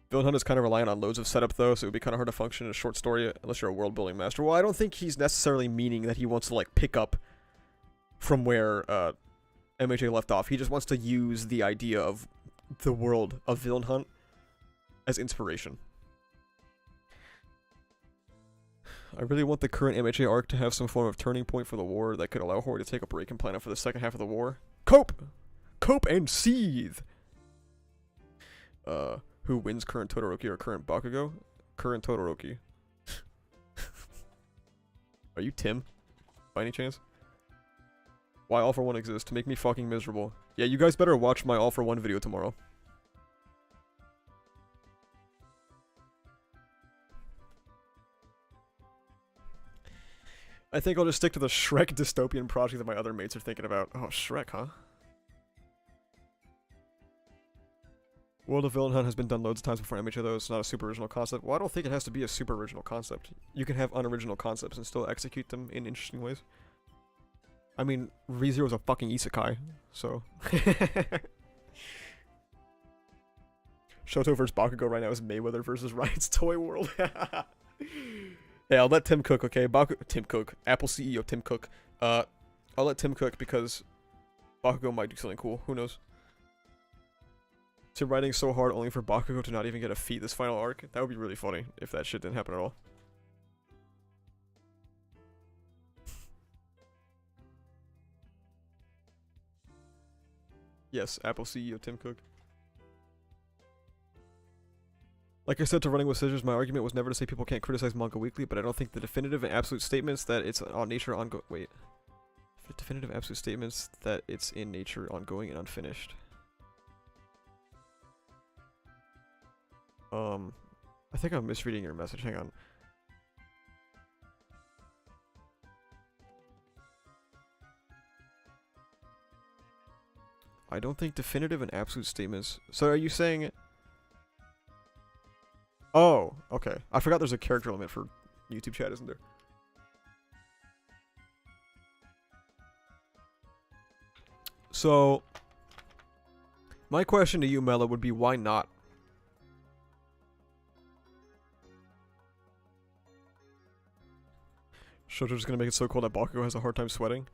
Villain Hunt is kind of reliant on loads of setup, though, so it would be kind of hard to function in a short story unless you're a world-building master. Well, I don't think he's necessarily meaning that he wants to, like, pick up from where MHA left off. He just wants to use the idea of the world of Villain Hunt as inspiration. I really want the current MHA arc to have some form of turning point for the war that could allow Hori to take a break and plan out for the second half of the war. Cope! Cope and seethe! Who wins current Todoroki or current Bakugo? Current Todoroki. Are you Tim? By any chance? Why All For One exists? To make me fucking miserable. Yeah, you guys better watch my All For One video tomorrow. I think I'll just stick to the Shrek dystopian project that my other mates are thinking about. Oh, Shrek, huh? World of Villain Hunt has been done loads of times before MHA, though it's not a super original concept. Well, I don't think it has to be a super original concept. You can have unoriginal concepts and still execute them in interesting ways. I mean, ReZero is a fucking isekai, so... Shoto vs. Bakugo right now is Mayweather versus Riot's Toy World. Hey, I'll let Tim cook, okay? Tim Cook. Apple CEO Tim Cook. I'll let Tim cook because Bakugo might do something cool. Who knows? Tim writing so hard only for Bakugo to not even get a feat this final arc. That would be really funny if that shit didn't happen at all. Yes, Apple CEO Tim Cook. Like I said to Running with Scissors, my argument was never to say people can't criticize manga weekly, but I don't think the definitive and absolute statements that it's on nature ongoing. Wait. Definitive absolute statements that it's in nature ongoing and unfinished. I think I'm misreading your message. Hang on. I don't think definitive and absolute statements. So are you saying? Oh, okay. I forgot there's a character limit for YouTube chat, isn't there? So, my question to you, Mela, would be why not? Shoto's gonna make it so cold that Bakugo has a hard time sweating.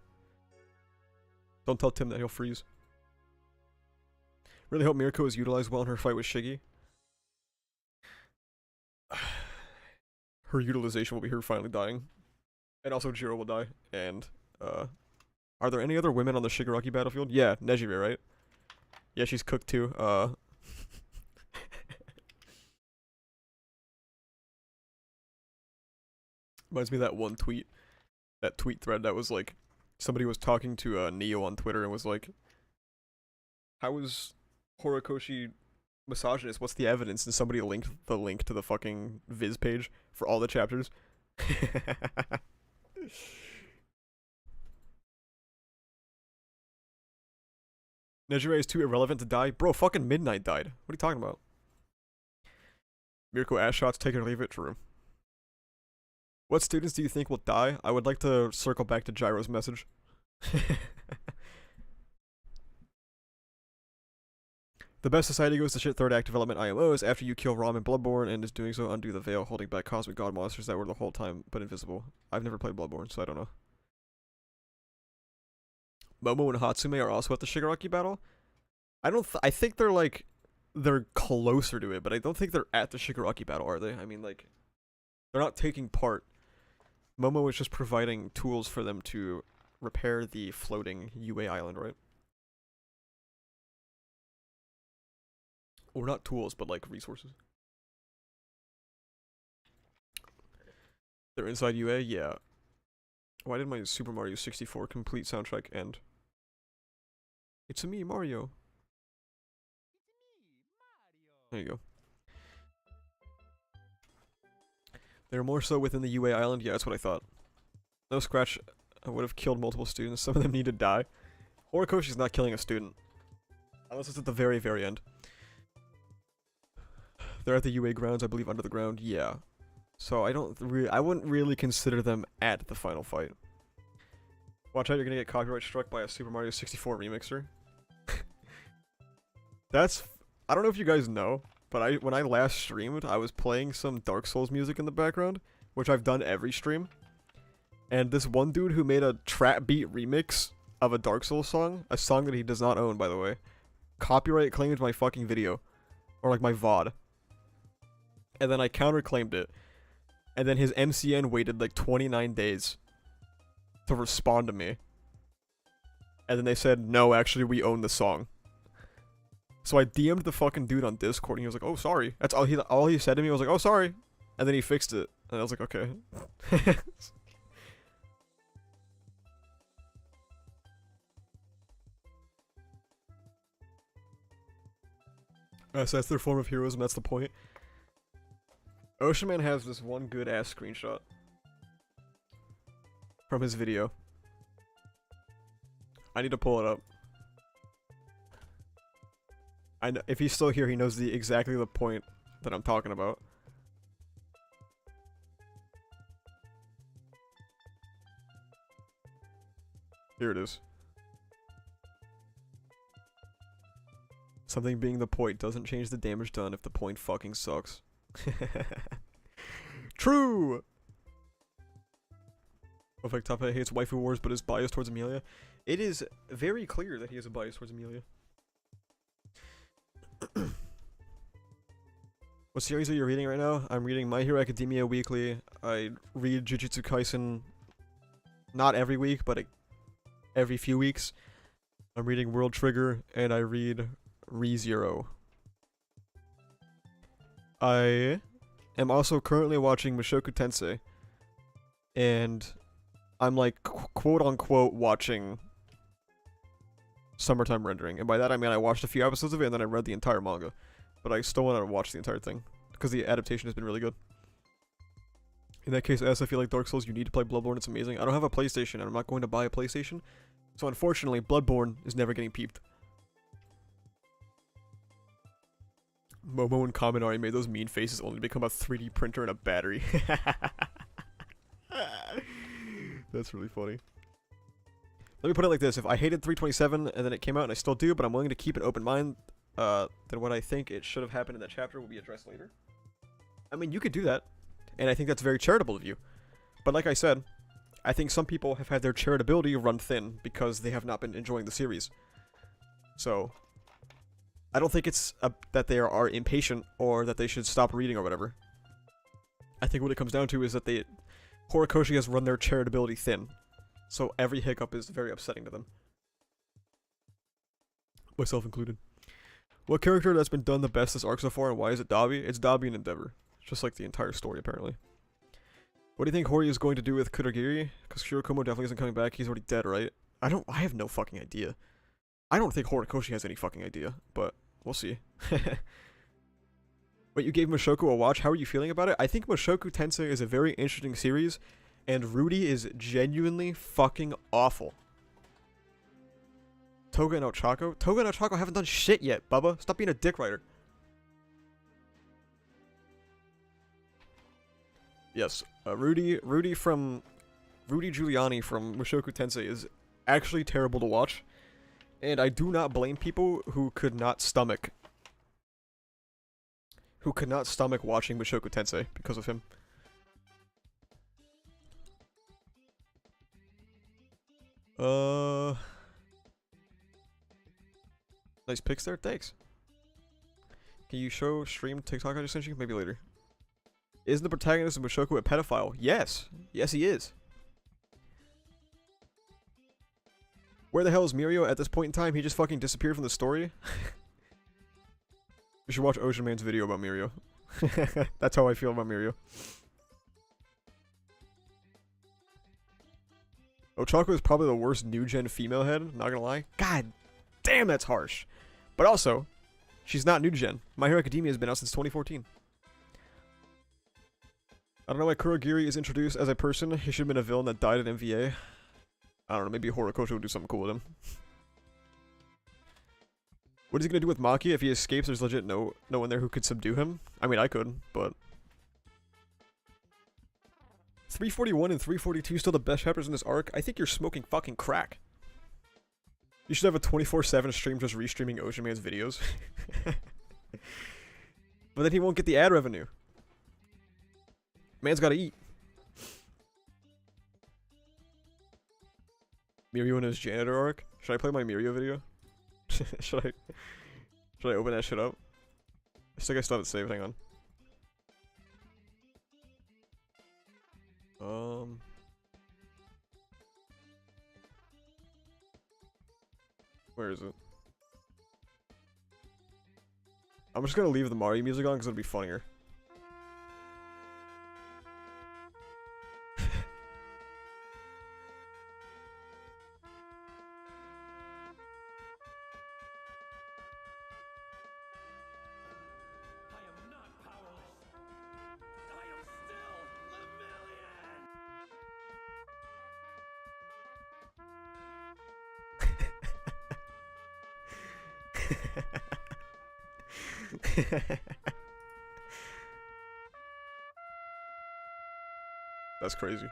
Don't tell Tim that he'll freeze. Really hope Mirko is utilized well in her fight with Shiggy. Her utilization will be her finally dying. And also Jiro will die. And, are there any other women on the Shigaraki battlefield? Yeah, Nejire, right? Yeah, she's cooked too. Reminds me of that one tweet. That tweet thread that was like, somebody was talking to Neo on Twitter and was like, how is Horikoshi misogynist? What's the evidence? And somebody linked the link to the fucking Viz page for all the chapters. Nejire is too irrelevant to die? Bro, fucking Midnight died. What are you talking about? Mirko ass shots, take it or leave it. True. What students do you think will die? I would like to circle back to Gyro's message. The best society goes to shit third act development IMOs after you kill Rom in Bloodborne and is doing so undo the veil holding back cosmic god monsters that were the whole time but invisible. I've never played Bloodborne, so I don't know. Momo and Hatsume are also at the Shigaraki battle? I think they're like, they're closer to it, but I don't think they're at the Shigaraki battle, are they? I mean, like, they're not taking part. Momo is just providing tools for them to repair the floating UA island, right? Or not tools, but like resources. They're inside UA? Yeah. Why did my Super Mario 64 complete soundtrack end? It's me, Mario. There you go. They're more so within the UA island? Yeah, that's what I thought. No scratch would have killed multiple students. Some of them need to die. Horikoshi's not killing a student. Unless it's at the very, very end. They're at the UA grounds, I believe, under the ground. Yeah. So I wouldn't really consider them at the final fight. Watch out, you're gonna get copyright struck by a Super Mario 64 remixer. I don't know if you guys know, but when I last streamed, I was playing some Dark Souls music in the background, which I've done every stream. And this one dude who made a trap beat remix of a Dark Souls song, a song that he does not own, by the way, copyright claimed my fucking video. Or like my VOD. And then I counterclaimed it. And then his MCN waited like 29 days to respond to me. And then they said, no, actually, we own the song. So I DM'd the fucking dude on Discord, and he was like, oh, sorry. That's all he said to me was like, oh, sorry. And then he fixed it. And I was like, okay. So that's their form of heroism, that's the point. Ocean Man has this one good ass screenshot from his video. I need to pull it up. I know if he's still here, he knows exactly the point that I'm talking about. Here it is. Something being the point doesn't change the damage done if the point fucking sucks. True! Perfect Tape hates waifu wars but is biased towards Amelia. It is very clear that he has a bias towards Amelia. What series are you reading right now? I'm reading My Hero Academia weekly. I read Jujutsu Kaisen not every week, but every few weeks. I'm reading World Trigger, and I read ReZero. I am also currently watching Mushoku Tensei, and I'm like quote-unquote watching Summertime Rendering, and by that I mean I watched a few episodes of it and then I read the entire manga. But I still want to watch the entire thing, because the adaptation has been really good. In that case, as I feel like Dark Souls, you need to play Bloodborne, it's amazing. I don't have a PlayStation, and I'm not going to buy a PlayStation, so unfortunately, Bloodborne is never getting peeped. Momo and Kaminari made those mean faces only to become a 3D printer and a battery. That's really funny. Let me put it like this, if I hated 327 and then it came out and I still do, but I'm willing to keep an open mind, then what I think it should have happened in that chapter will be addressed later. I mean, you could do that, and I think that's very charitable of you. But like I said, I think some people have had their charitability run thin because they have not been enjoying the series. So, I don't think it's that they are impatient or that they should stop reading or whatever. I think what it comes down to is that Horikoshi has run their charitability thin. So every hiccup is very upsetting to them. Myself included. What character that's been done the best this arc so far, and why is it Dabi? It's Dabi and Endeavor. Just like the entire story, apparently. What do you think Hori is going to do with Kurogiri? Because Shirokumo definitely isn't coming back. He's already dead, right? I have no fucking idea. I don't think Horikoshi has any fucking idea, but we'll see. But you gave Mushoku a watch. How are you feeling about it? I think Mushoku Tensei is a very interesting series, and Rudy is genuinely fucking awful. Toga and Ochako? Toga and Ochako haven't done shit yet, Bubba. Stop being a dick writer. Yes, Rudy Giuliani from Mushoku Tensei is actually terrible to watch, and I do not blame people who could not stomach watching Mushoku Tensei because of him. Nice pics there, thanks. Can you stream TikTok I just sent you? Maybe later. Isn't the protagonist of Mushoku a pedophile? Yes. Yes, he is. Where the hell is Mirio at this point in time? He just fucking disappeared from the story? You should watch Ocean Man's video about Mirio. That's how I feel about Mirio. Ochako is probably the worst new-gen female head, not gonna lie. God damn, that's harsh. But also, she's not new-gen. My Hero Academia has been out since 2014. I don't know why Kurogiri is introduced as a person. He should have been a villain that died at MVA. I don't know, maybe Horikoshi will do something cool with him. What is he gonna do with Maki? If he escapes, there's legit no one there who could subdue him. I mean, I could, but... 341 and 342 still the best chapters in this arc? I think you're smoking fucking crack. You should have a 24/7 stream just restreaming Ocean Man's videos. But then he won't get the ad revenue. Man's gotta eat. Mirio in his janitor arc? Should I play my Mirio video? Should I open that shit up? I think I still have it saved, hang on. Where is it? I'm just gonna leave the Mario music on because it'll be funnier. That's crazy.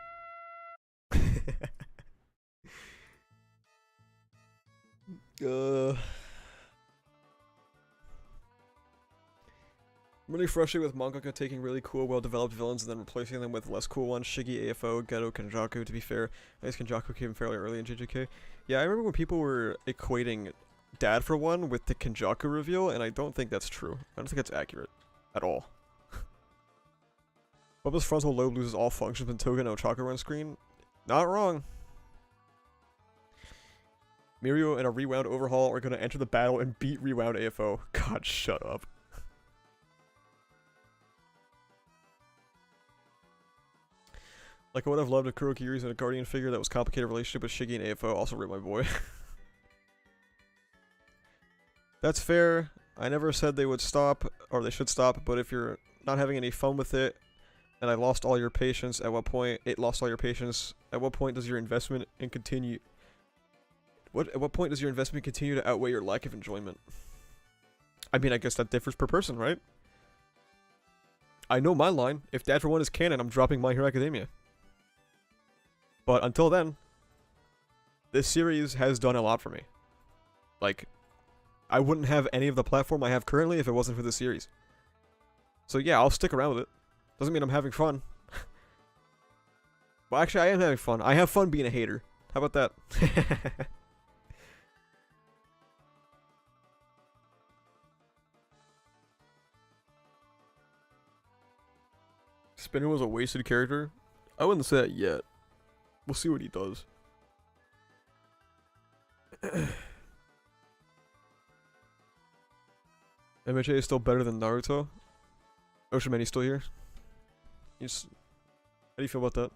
I'm really frustrated with mangaka taking really cool, well-developed villains and then replacing them with less cool ones. Shiggy, AFO, Geto, Kenjaku. To be fair, I guess Kenjaku came fairly early in JJK. Yeah, I remember when people were equating Dad for One with the Kenjaku reveal, and I don't think that's true. I don't think that's accurate at all. Bubba's frontal lobe loses all functions when Toga no Chakra on screen. Not wrong. Mirio and a Rewound overhaul are going to enter the battle and beat Rewound AFO. God, shut up. Like, I would have loved if Kuroki Yuri's in a Guardian figure that was complicated relationship with Shiggy and AFO. Also rip my boy. That's fair. I never said they would stop, or they should stop, but if you're not having any fun with it, and I lost all your patience, at what point it lost all your patience, at what point does your investment and continue... At what point does your investment continue to outweigh your lack of enjoyment? I mean, I guess that differs per person, right? I know my line. If Dad for One is canon, I'm dropping My Hero Academia. But until then, this series has done a lot for me. Like, I wouldn't have any of the platform I have currently if it wasn't for this series. So yeah, I'll stick around with it. Doesn't mean I'm having fun. Well, actually, I am having fun. I have fun being a hater. How about that? Spinner was a wasted character? I wouldn't say that yet. We'll see what he does. MHA is still better than Naruto? Ocean Man, he's still here? How do you feel about that?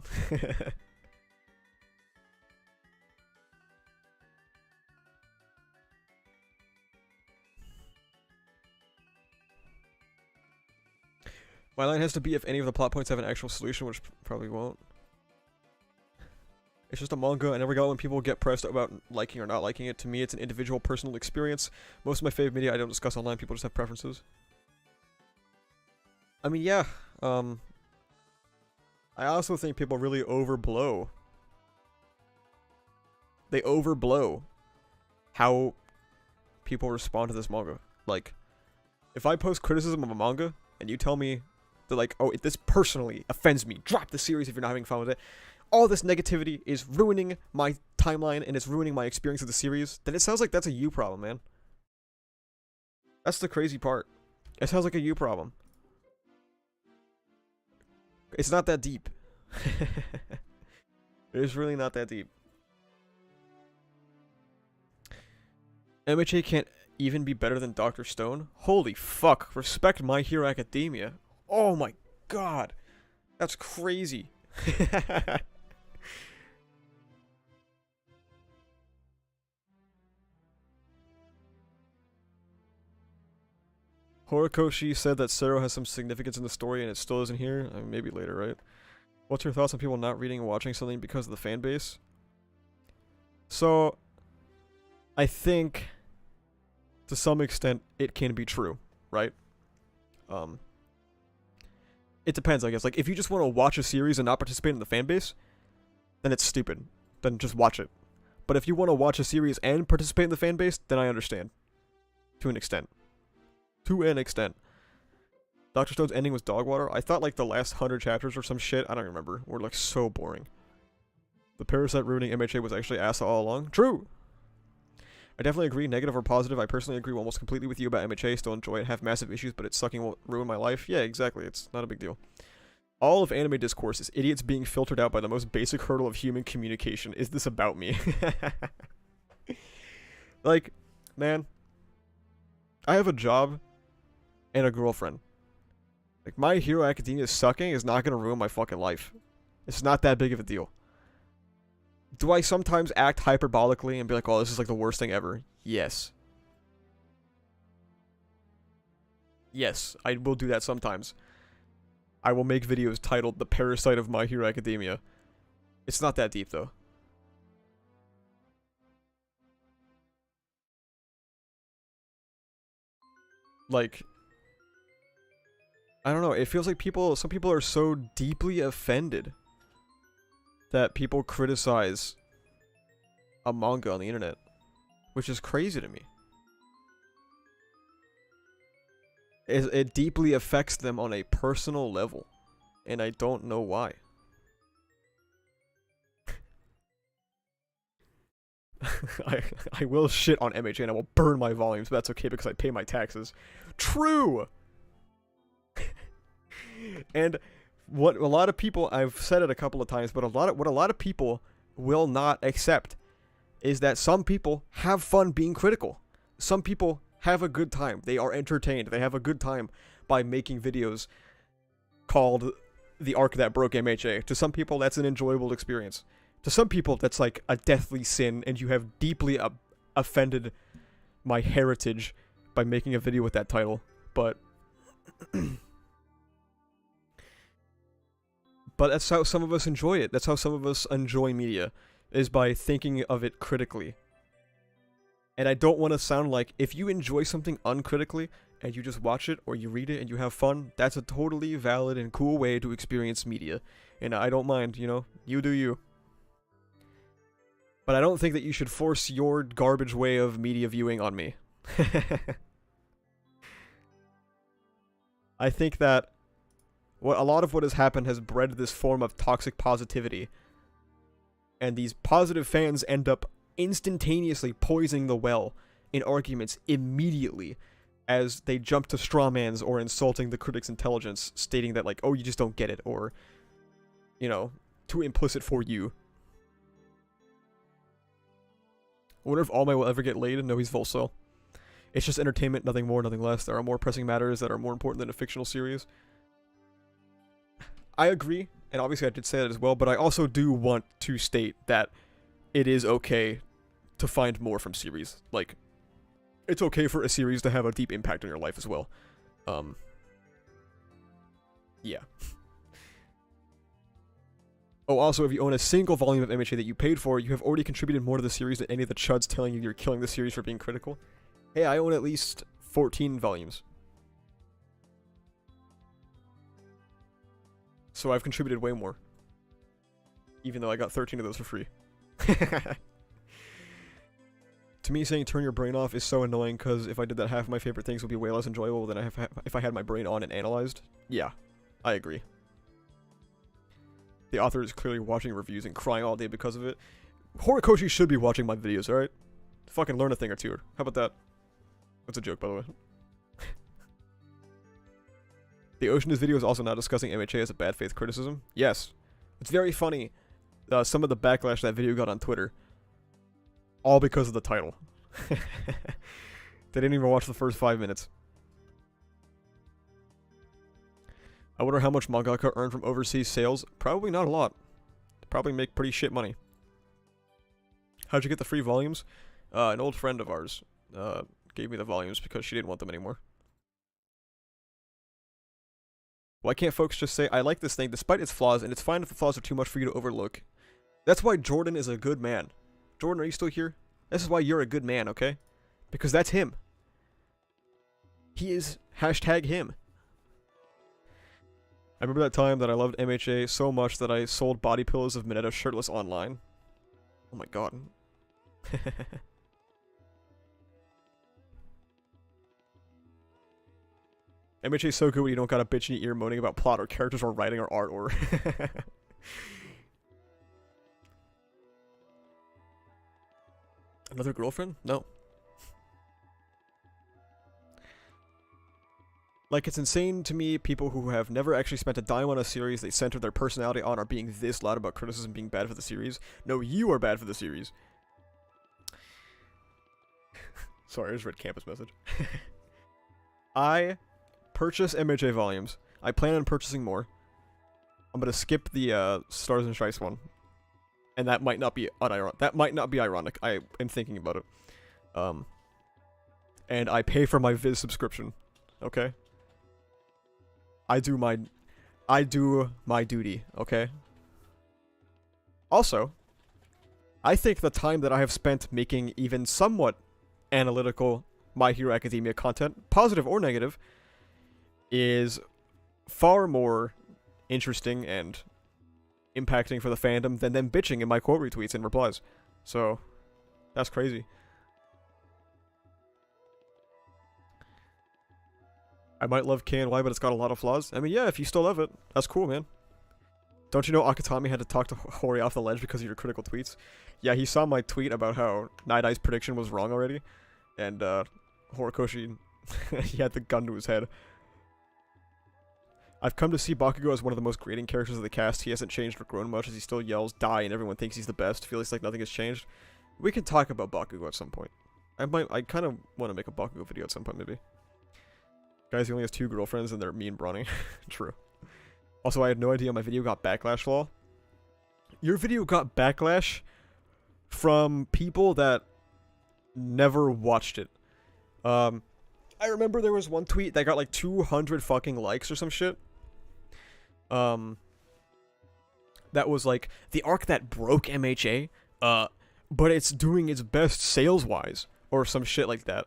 My line has to be if any of the plot points have an actual solution, which probably won't. It's just a manga. I never got when people get pressed about liking or not liking it. To me, it's an individual personal experience. Most of my favorite media I don't discuss online. People just have preferences. I mean, yeah. I also think people really overblow. They overblow how people respond to this manga. Like, if I post criticism of a manga, and you tell me that, like, oh, this personally offends me, drop the series if you're not having fun with it, all this negativity is ruining my timeline and it's ruining my experience of the series, then it sounds like that's a you problem, man. That's the crazy part. It sounds like a you problem. It's not that deep. It's really not that deep. MHA can't even be better than Dr. Stone? Holy fuck. Respect My Hero Academia. Oh my god. That's crazy. Horikoshi said that Sero has some significance in the story and it still isn't here. I mean, maybe later, right? What's your thoughts on people not reading and watching something because of the fan base? So, I think, to some extent, it can be true, right? It depends, I guess. Like, if you just want to watch a series and not participate in the fan base, then it's stupid. Then just watch it. But if you want to watch a series and participate in the fan base, then I understand. To an extent. To an extent. Dr. Stone's ending was dog water. I thought like the last 100 chapters or some shit, I don't remember, were like so boring. The parasite ruining MHA was actually ass all along. True! I definitely agree, negative or positive. I personally agree almost completely with you about MHA. Still enjoy it, have massive issues, but it's sucking won't ruin my life. Yeah, exactly. It's not a big deal. All of anime discourse is idiots being filtered out by the most basic hurdle of human communication. Is this about me? Like, man, I have a job and a girlfriend. Like, My Hero Academia sucking is not going to ruin my fucking life. It's not that big of a deal. Do I sometimes act hyperbolically and be like, oh, this is like the worst thing ever? Yes. Yes, I will do that sometimes. I will make videos titled The Parasite of My Hero Academia. It's not that deep, though. Like, I don't know, it feels like some people are so deeply offended that people criticize a manga on the internet, which is crazy to me. It deeply affects them on a personal level, and I don't know why. I will shit on MHA and I will burn my volumes, but that's okay because I pay my taxes. True! And what a lot of people, I've said it a couple of times, but what a lot of people will not accept is that some people have fun being critical. Some people have a good time. They are entertained. They have a good time by making videos called The Arc That Broke MHA. To some people, that's an enjoyable experience. To some people, that's like a deathly sin, and you have deeply offended my heritage by making a video with that title. But that's how some of us enjoy it. That's how some of us enjoy media, is by thinking of it critically. And I don't want to sound like, if you enjoy something uncritically, and you just watch it, or you read it, and you have fun, that's a totally valid and cool way to experience media. And I don't mind, you know, you do you. But I don't think that you should force your garbage way of media viewing on me. I think that a lot of what has happened has bred this form of toxic positivity. And these positive fans end up instantaneously poisoning the well in arguments immediately as they jump to strawmans or insulting the critic's intelligence, stating that, like, oh, you just don't get it, or, you know, too implicit for you. I wonder if All Might will ever get laid. No, he's Volcel. It's just entertainment, nothing more, nothing less. There are more pressing matters that are more important than a fictional series. I agree, and obviously I did say that as well, but I also do want to state that it is okay to find more from series. Like, it's okay for a series to have a deep impact on your life as well. Yeah. Oh, also, if you own a single volume of MHA that you paid for, you have already contributed more to the series than any of the chuds telling you you're killing the series for being critical. Hey, I own at least 14 volumes. So I've contributed way more. Even though I got 13 of those for free. To me, saying turn your brain off is so annoying, because if I did that, half of my favorite things would be way less enjoyable than if I had my brain on and analyzed. Yeah, I agree. The author is clearly watching reviews and crying all day because of it. Horikoshi should be watching my videos, alright? Fucking learn a thing or two. How about that? That's a joke, by the way. The Ocean is video is also now discussing MHA as a bad faith criticism. Yes. It's very funny. Some of the backlash that video got on Twitter. All because of the title. They didn't even watch the first 5 minutes. I wonder how much mangaka earn from overseas sales. Probably not a lot. Probably make pretty shit money. How'd you get the free volumes? An old friend of ours gave me the volumes because she didn't want them anymore. Why can't folks just say, I like this thing despite its flaws, and it's fine if the flaws are too much for you to overlook? That's why Jordan is a good man. Jordan, are you still here? This is why you're a good man, okay? Because that's him. He is #him. I remember that time that I loved MHA so much that I sold body pillows of Mineta shirtless online. Oh my god. MHA's so good when you don't got a bitch in your ear moaning about plot or characters or writing or art or... Another girlfriend? No. Like, it's insane to me, people who have never actually spent a dime on a series they center their personality on are being this loud about criticism being bad for the series. No, you are bad for the series. Sorry, I just read Campus message. I purchase MHA volumes. I plan on purchasing more. I'm gonna skip the Stars and Stripes one. And that might not be unironic. That might not be ironic. I am thinking about it. And I pay for my Viz subscription. Okay? I do my duty, okay? Also, I think the time that I have spent making even somewhat analytical My Hero Academia content, positive or negative, is far more interesting and impacting for the fandom than them bitching in my quote retweets and replies. So, that's crazy. I might love KNY, but it's got a lot of flaws. I mean, yeah, if you still love it, that's cool, man. Don't you know Akatami had to talk to Hori off the ledge because of your critical tweets? Yeah, he saw my tweet about how Night Eye's prediction was wrong already. And, Horikoshi, he had the gun to his head. I've come to see Bakugo as one of the most grating characters of the cast. He hasn't changed or grown much as he still yells, die, and everyone thinks he's the best. Feels like nothing has changed. We can talk about Bakugo at some point. I kind of want to make a Bakugo video at some point, maybe. Guys, he only has 2 girlfriends and they're me and Brawny. True. Also, I had no idea my video got backlash, lol. Your video got backlash from people that never watched it. I remember there was one tweet that got like 200 fucking likes or some shit. That was like, the arc that broke MHA, but it's doing its best sales-wise, or some shit like that.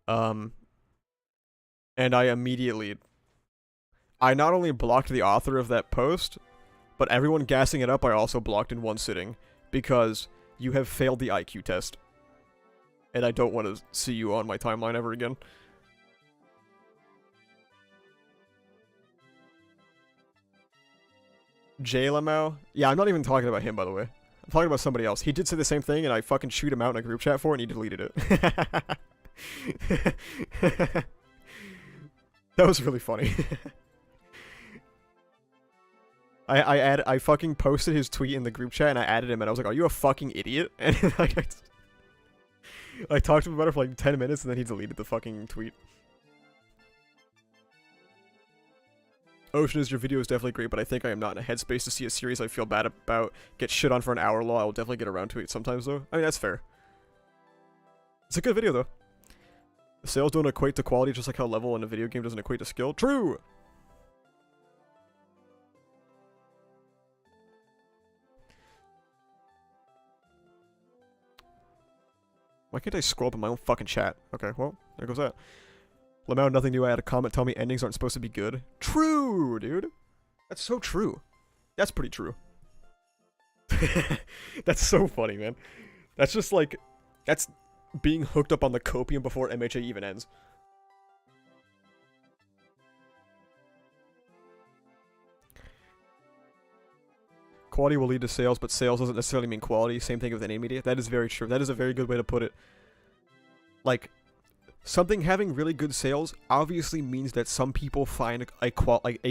And I not only blocked the author of that post, but everyone gassing it up I also blocked in one sitting, because you have failed the IQ test. And I don't want to see you on my timeline ever again. Jay Lamau? Yeah, I'm not even talking about him, by the way. I'm talking about somebody else. He did say the same thing, and I fucking shoot him out in a group chat for it, and he deleted it. That was really funny. I fucking posted his tweet in the group chat, and I added him, and I was like, are you a fucking idiot? And like, I talked to him about it for like 10 minutes, and then he deleted the fucking tweet. Ocean, your video is definitely great, but I think I am not in a headspace to see a series I feel bad about get shit on for an hour long. I will definitely get around to it sometimes, though. I mean, that's fair. It's a good video, though. The sales don't equate to quality, just like how level in a video game doesn't equate to skill. True! Why can't I scroll up in my own fucking chat? Okay, well, there goes that. Lamau, nothing new. I had a comment tell me endings aren't supposed to be good. True, dude. That's so true. That's pretty true. That's so funny, man. That's just like... That's being hooked up on the copium before MHA even ends. Quality will lead to sales, but sales doesn't necessarily mean quality. Same thing with any media. That is very true. That is a very good way to put it. Like... Something having really good sales obviously means that some people find a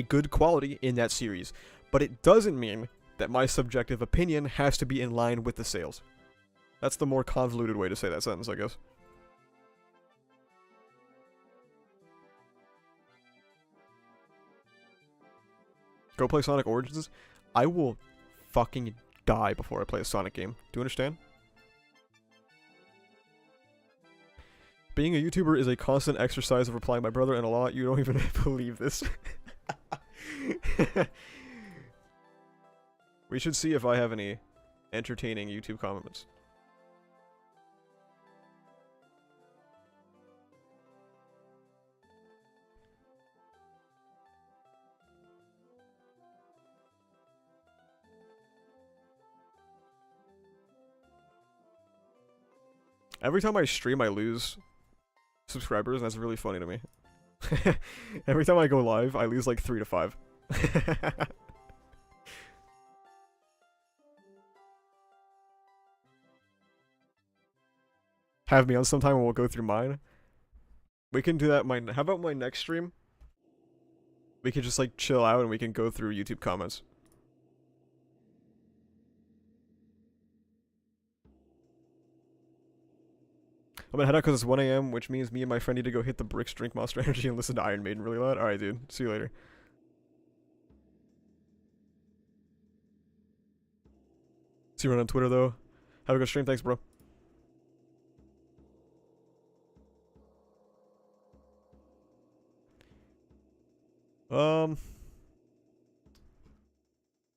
good quality in that series, but it doesn't mean that my subjective opinion has to be in line with the sales. That's the more convoluted way to say that sentence, I guess. Go play Sonic Origins? I will fucking die before I play a Sonic game. Do you understand? Being a YouTuber is a constant exercise of replying my brother and a lot. You don't even believe this. We should see if I have any entertaining YouTube comments. Every time I stream, I lose subscribers, and that's really funny to me. Every time I go live, I lose like 3 to 5. Have me on sometime and we'll go through mine. We can do that. How about my next stream? We can just like chill out and we can go through YouTube comments. I'm gonna head out because it's 1 AM, which means me and my friend need to go hit the bricks, drink Monster Energy, and listen to Iron Maiden really loud. Alright, dude. See you later. See you around on Twitter, though. Have a good stream. Thanks, bro.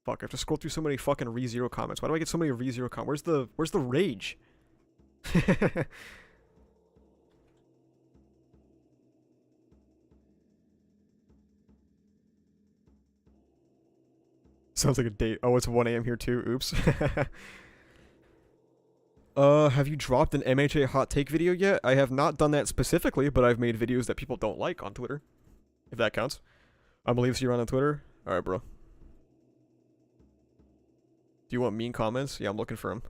Fuck, I have to scroll through so many fucking ReZero comments. Why do I get so many ReZero comments? Where's the rage? Sounds like a date. Oh, it's 1 a.m. here too. Oops. Have you dropped an MHA hot take video yet? I have not done that specifically, but I've made videos that people don't like on Twitter. If that counts. I believe you're on Twitter. Alright, bro. Do you want mean comments? Yeah, I'm looking for them.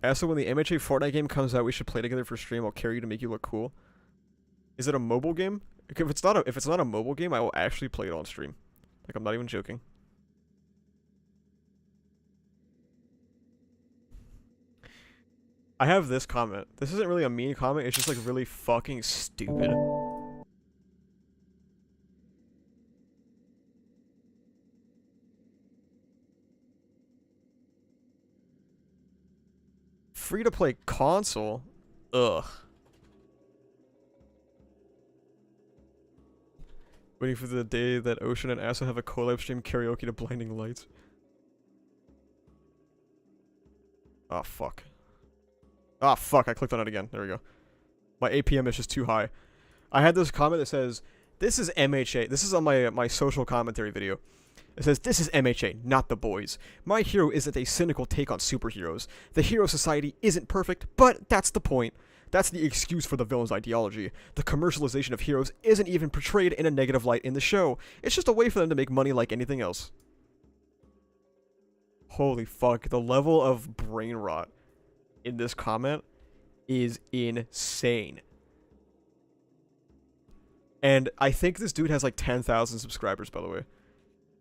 Also, when the MHA Fortnite game comes out, we should play together for stream. I'll carry you to make you look cool. Is it a mobile game? If it's not a mobile game, I will actually play it on stream. Like, I'm not even joking. I have this comment. This isn't really a mean comment, it's just like really fucking stupid. Free to play console? Ugh. Waiting for the day that Ocean and Asa have a collab stream karaoke to Blinding Lights. Oh, fuck. Ah, fuck, I clicked on it again. There we go. My APM is just too high. I had this comment that says, this is MHA. This is on my social commentary video. It says, this is MHA, not the boys. My hero isn't a cynical take on superheroes. The hero society isn't perfect, but that's the point. That's the excuse for the villain's ideology. The commercialization of heroes isn't even portrayed in a negative light in the show. It's just a way for them to make money like anything else. Holy fuck, the level of brain rot in this comment is insane. And I think this dude has like 10,000 subscribers, by the way.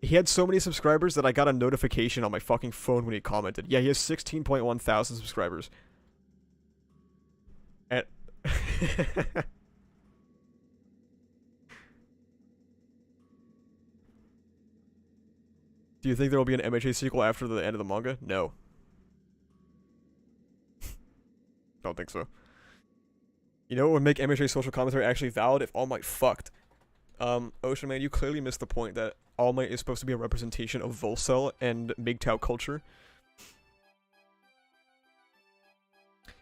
He had so many subscribers that I got a notification on my fucking phone when he commented. Yeah, he has 16.1 thousand subscribers. And do you think there will be an MHA sequel after the end of the manga? No. Don't think so. You know what would make MHA social commentary actually valid if All Might fucked? Ocean Man, you clearly missed the point that All Might is supposed to be a representation of Volcel and MGTOW culture.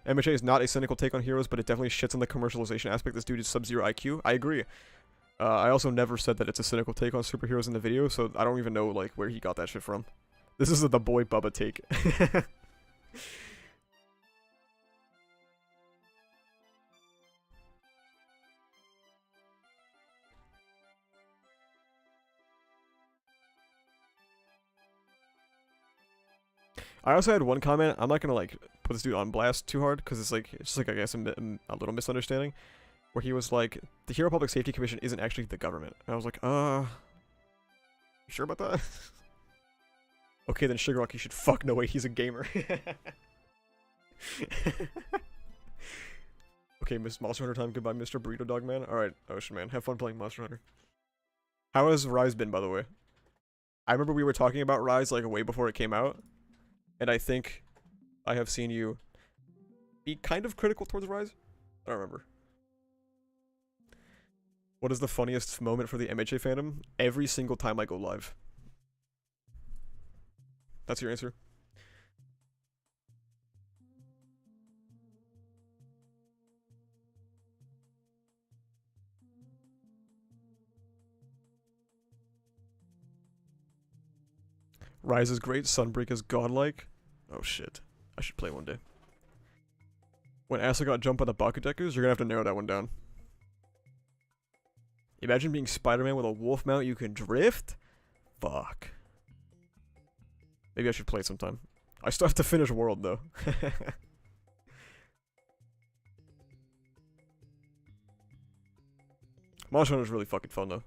MHA is not a cynical take on heroes, but it definitely shits on the commercialization aspect. This dude is Sub-Zero IQ. I agree. I also never said that it's a cynical take on superheroes in the video, so I don't even know like where he got that shit from. This is the boy Bubba take. I also had one comment. I'm not gonna like put this dude on blast too hard because it's just like I guess a little misunderstanding, where he was like, the Hero Public Safety Commission isn't actually the government. And I was like, you sure about that? Okay, then Sugar Rock, you should fuck. No way, he's a gamer. Okay, Miss Monster Hunter time. Goodbye, Mr. Burrito Dog Man. All right, Ocean Man, have fun playing Monster Hunter. How has Rise been, by the way? I remember we were talking about Rise like way before it came out. And I think I have seen you be kind of critical towards Rise. I don't remember. What is the funniest moment for the MHA fandom? Every single time I go live. That's your answer? Rise is great, Sunbreak is godlike. Oh shit. I should play one day. When Asa got jumped by the Bakudekers, you're gonna have to narrow that one down. Imagine being Spider-Man with a wolf mount you can drift? Fuck. Maybe I should play it sometime. I still have to finish World, though. Monster Hunter is really fucking fun, though.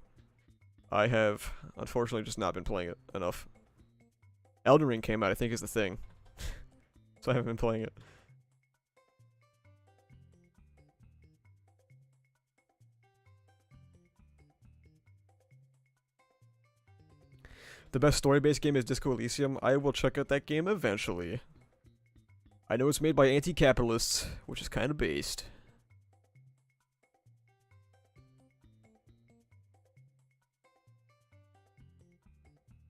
I have, unfortunately, just not been playing it enough. Elden Ring came out, I think, is the thing. So I haven't been playing it. The best story-based game is Disco Elysium. I will check out that game eventually. I know it's made by anti-capitalists, which is kind of based.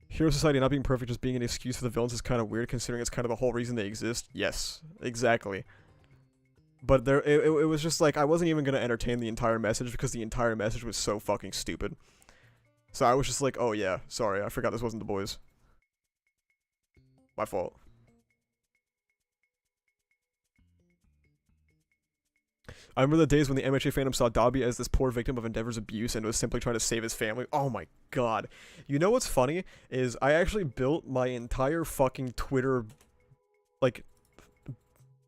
Hero Society not being perfect, just being an excuse for the villains is kind of weird, considering it's kind of the whole reason they exist. Yes, exactly. But it was just like, I wasn't even going to entertain the entire message, because the entire message was so fucking stupid. So I was just like, oh yeah, sorry, I forgot this wasn't the boys. My fault. I remember the days when the MHA fandom saw Dobby as this poor victim of Endeavor's abuse and was simply trying to save his family. Oh my god. You know what's funny? Is I actually built my entire fucking Twitter, like,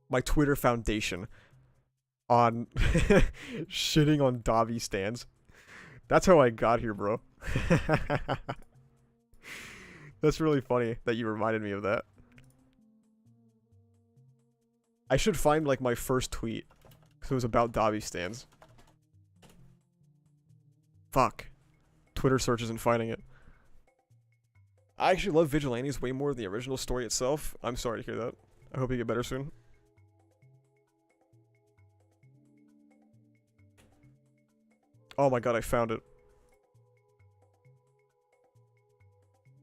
my Twitter foundation on shitting on Dobby stands. That's how I got here, bro. That's really funny that you reminded me of that. I should find, like, my first tweet. Because it was about Dobby stands. Fuck. Twitter search isn't finding it. I actually love Vigilantes way more than the original story itself. I'm sorry to hear that. I hope you get better soon. Oh my god, I found it.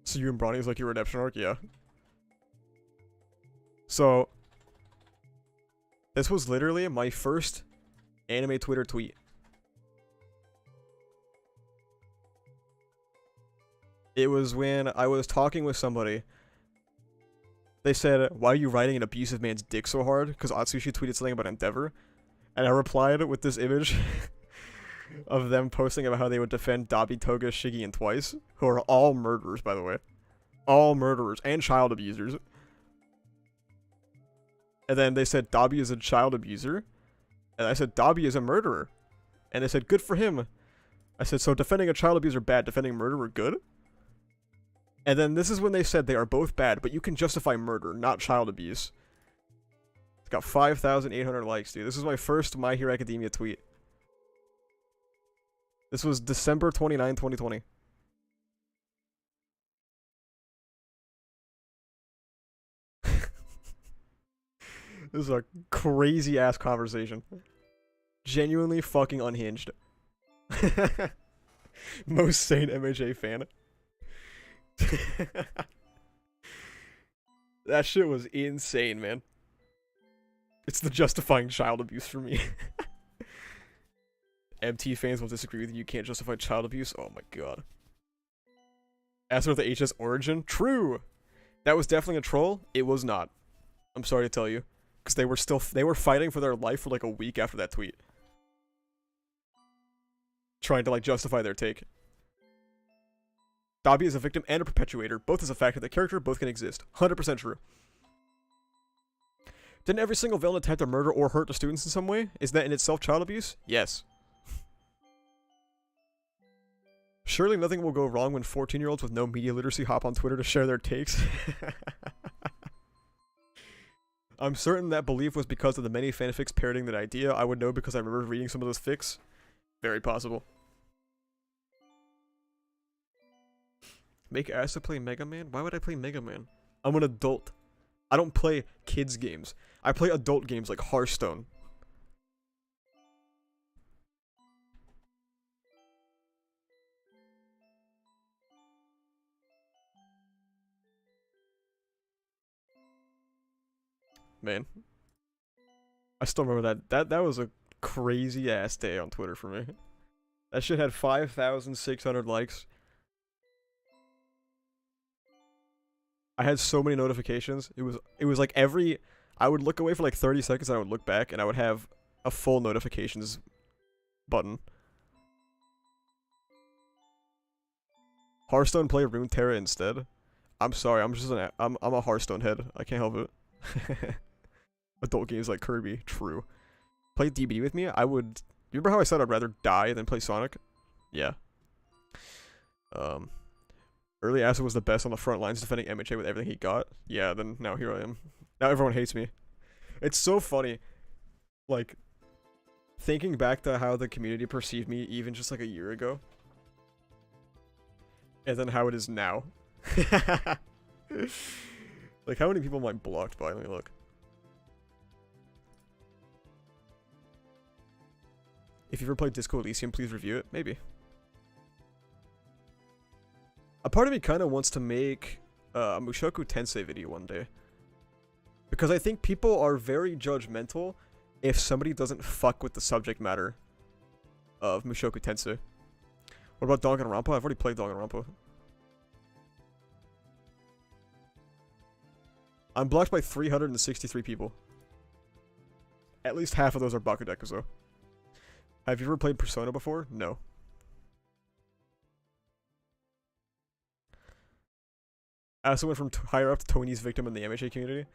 So you and Bronny is like your redemption arc? Yeah. So, this was literally my first anime Twitter tweet. It was when I was talking with somebody. They said, why are you riding an abusive man's dick so hard? Because Atsushi tweeted something about Endeavor. And I replied with this image of them posting about how they would defend Dabi, Toga, Shiggy, and Twice. Who are all murderers, by the way. All murderers and child abusers. And then they said Dabi is a child abuser. And I said Dabi is a murderer. And they said, good for him. I said, so defending a child abuser bad, defending murderer good? And then this is when they said they are both bad, but you can justify murder, not child abuse. It's got 5,800 likes, dude. This is my first My Hero Academia tweet. This was December 29, 2020. This is a crazy ass conversation. Genuinely fucking unhinged. Most sane MHA fan. That shit was insane, man. It's the justifying child abuse for me. MT fans will disagree with you. You can't justify child abuse. Oh my god. As for the HS origin, true. That was definitely a troll. It was not. I'm sorry to tell you, because they were fighting for their life for like a week after that tweet, trying to like justify their take. Dabi is a victim and a perpetuator. Both as a fact of the character, both can exist. 100% true. Didn't every single villain attempt to murder or hurt the students in some way? Is that in itself child abuse? Yes. Surely nothing will go wrong when 14-year-olds with no media literacy hop on Twitter to share their takes. I'm certain that belief was because of the many fanfics parroting that idea. I would know because I remember reading some of those fics. Very possible. Make Asa play Mega Man? Why would I play Mega Man? I'm an adult. I don't play kids games. I play adult games like Hearthstone. Man. I still remember that. That was a crazy ass day on Twitter for me. That shit had 5,600 likes. I had so many notifications. It was like I would look away for like 30 seconds and I would look back and I would have a full notifications button. Hearthstone play Runeterra instead. I'm sorry, I'm a Hearthstone head. I can't help it. Adult games like Kirby, true. Play DBD with me? I would. You remember how I said I'd rather die than play Sonic? Yeah. Early Acid was the best on the front lines defending MHA with everything he got. Yeah, then now here I am. Now everyone hates me. It's so funny. Like, thinking back to how the community perceived me even just like a year ago. And then how it is now. Like, how many people am I blocked by? Let me look. If you ever played Disco Elysium, please review it. Maybe. A part of me kind of wants to make a Mushoku Tensei video one day. Because I think people are very judgmental if somebody doesn't fuck with the subject matter of Mushoku Tensei. What about Danganronpa? I've already played Danganronpa. I'm blocked by 363 people. At least half of those are Bakudekas, though. Have you ever played Persona before? No. I also went from higher up to Tony's victim in the MHA community.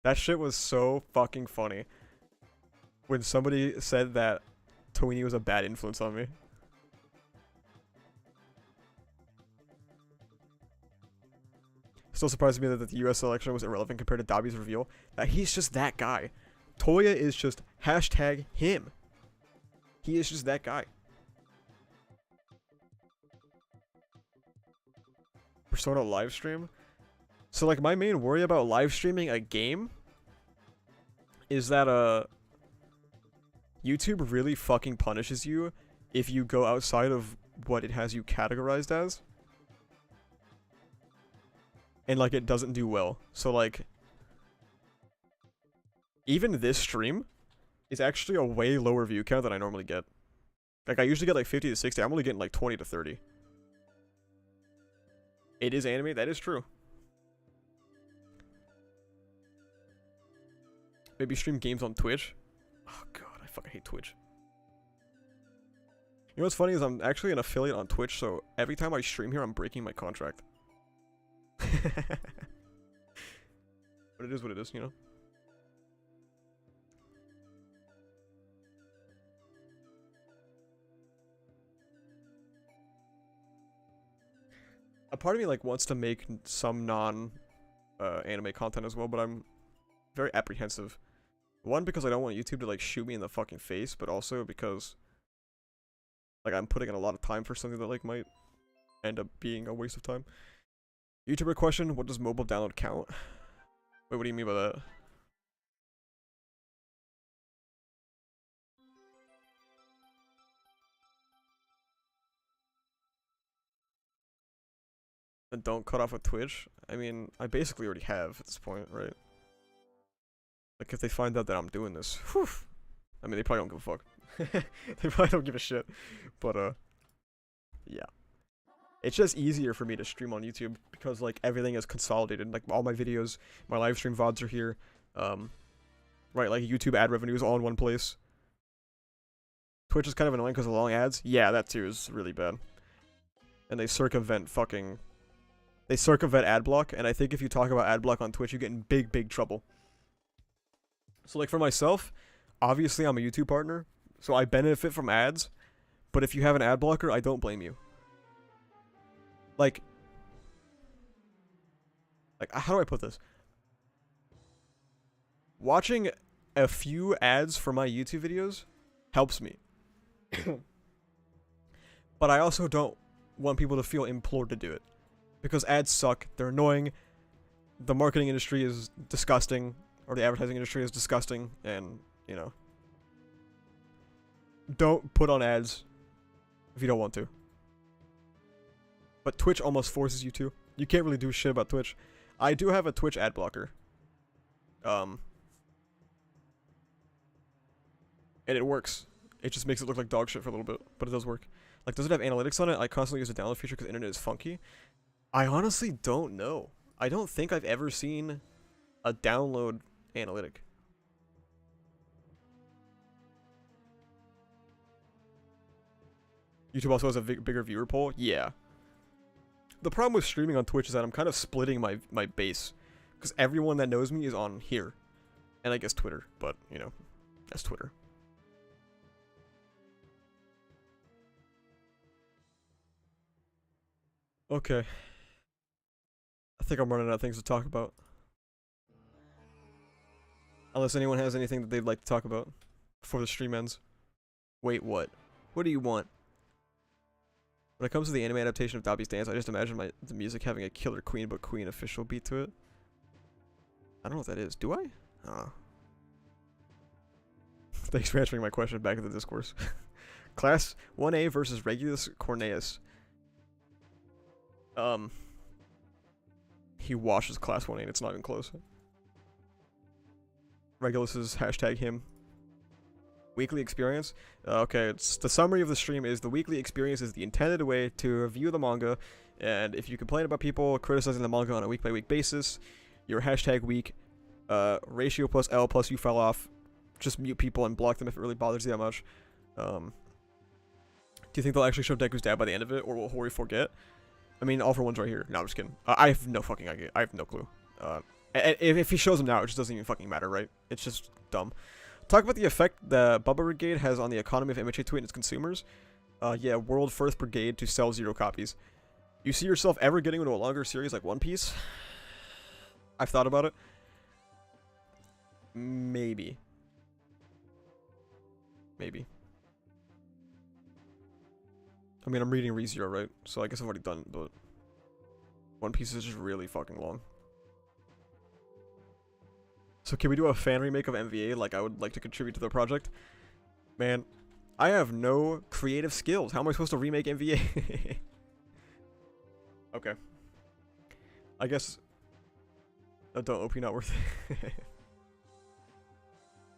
That shit was so fucking funny. When somebody said that Tony was a bad influence on me. Still surprised me that the US election was irrelevant compared to Dobby's reveal. That he's just that guy. Toya is just hashtag him. He is just that guy. Persona livestream? So like my main worry about live streaming a game is that YouTube really fucking punishes you if you go outside of what it has you categorized as. And like it doesn't do well. So like even this stream is actually a way lower view count than I normally get. Like I usually get like 50 to 60. I'm only getting like 20 to 30. It is anime, that is true. Maybe stream games on Twitch. Oh god, I fucking hate Twitch. You know what's funny is I'm actually an affiliate on Twitch, so every time I stream here I'm breaking my contract. But it is what it is, you know? A part of me like wants to make some non anime content as well, but I'm very apprehensive. One, because I don't want YouTube to like shoot me in the fucking face, but also because like I'm putting in a lot of time for something that like might end up being a waste of time. YouTuber question, what does mobile download count? Wait, what do you mean by that? And don't cut off with Twitch? I mean, I basically already have at this point, right? Like, if they find out that I'm doing this, whew. I mean, they probably don't give a fuck. They probably don't give a shit. But, yeah. It's just easier for me to stream on YouTube because, like, everything is consolidated. Like, all my videos, my live stream VODs are here. Right, like, YouTube ad revenue is all in one place. Twitch is kind of annoying because of long ads. Yeah, that too is really bad. And they circumvent fucking... They circumvent ad block, and I think if you talk about ad block on Twitch, you get in big, big trouble. So, like, for myself, obviously I'm a YouTube partner, so I benefit from ads, but if you have an ad blocker, I don't blame you. Like, how do I put this? Watching a few ads for my YouTube videos helps me. But I also don't want people to feel implored to do it. Because ads suck, they're annoying, the marketing industry is disgusting, or the advertising industry is disgusting, and, you know. Don't put on ads if you don't want to. But Twitch almost forces you to. You can't really do shit about Twitch. I do have a Twitch ad blocker. And it works. It just makes it look like dog shit for a little bit, but it does work. Like, does it have analytics on it? I constantly use the download feature because the internet is funky. I honestly don't know. I don't think I've ever seen a download analytic. YouTube also has a bigger viewer pool? Yeah. The problem with streaming on Twitch is that I'm kind of splitting my base. Because everyone that knows me is on here. And I guess Twitter, but, you know, that's Twitter. Okay. I think I'm running out of things to talk about. Unless anyone has anything that they'd like to talk about before the stream ends. Wait, what? What do you want? When it comes to the anime adaptation of Dobby's Dance, I just imagine the music having a Killer Queen but Queen official beat to it. I don't know what that is. Do I? I don't know. Thanks for answering my question back in the discourse. Class 1A versus Regulus Corneus. He washes Class 1A and it's not even close. Regulus is hashtag him. Weekly experience? Okay, it's the summary of the stream is the weekly experience is the intended way to review the manga, and if you complain about people criticizing the manga on a week-by-week basis, your hashtag week, ratio plus L plus you fell off, just mute people and block them if it really bothers you that much. Do you think they'll actually show Deku's dad by the end of it, or will Hori forget? I mean, all for one's right here. No, I'm just kidding. I have no fucking idea. I have no clue. If he shows him now, it just doesn't even fucking matter, right? It's just dumb. Talk about the effect the Bubba Brigade has on the economy of MHA Tweet and its consumers. Yeah, world first brigade to sell 0 copies. You see yourself ever getting into a longer series like One Piece? I've thought about it. Maybe. Maybe. I mean, I'm reading ReZero, right? So I guess I've already done it, but One Piece is just really fucking long. So can we do a fan remake of MVA? Like, I would like to contribute to the project. Man, I have no creative skills. How am I supposed to remake MVA? Okay. I guess... don't OP not worth it.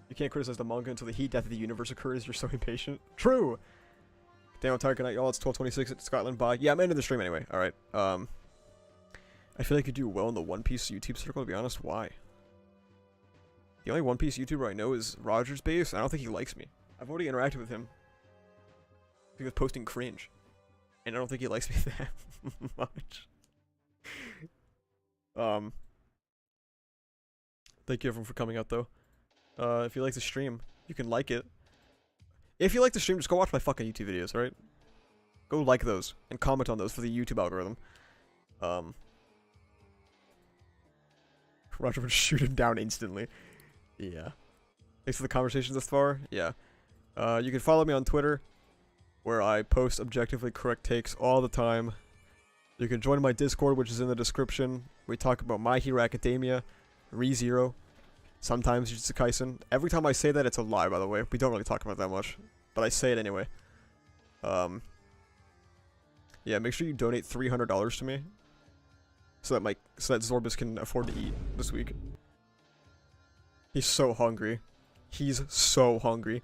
You can't criticize the manga until the heat death of the universe occurs. You're so impatient. True! Damn, I'm tired. Good night, y'all. It's 12:26 at Scotland. Bye. Yeah, I'm ending the stream anyway. Alright. I feel like you do well in the One Piece YouTube circle, to be honest. Why? The only One Piece YouTuber I know is Rogers Base. I don't think he likes me. I've already interacted with him. He was posting cringe. And I don't think he likes me that much. Thank you everyone for coming out though. If you like the stream, you can like it. If you like the stream, just go watch my fucking YouTube videos, alright? Go like those and comment on those for the YouTube algorithm. Roger would shoot him down instantly. Yeah. Thanks for the conversations thus far. Yeah. You can follow me on Twitter, where I post objectively correct takes all the time. You can join my Discord, which is in the description. We talk about My Hero Academia, ReZero, sometimes Jujutsu Kaisen. Every time I say that, it's a lie, by the way. We don't really talk about that much, but I say it anyway. Yeah, make sure you donate $300 to me, so that Zorbus can afford to eat this week. He's so hungry. He's so hungry.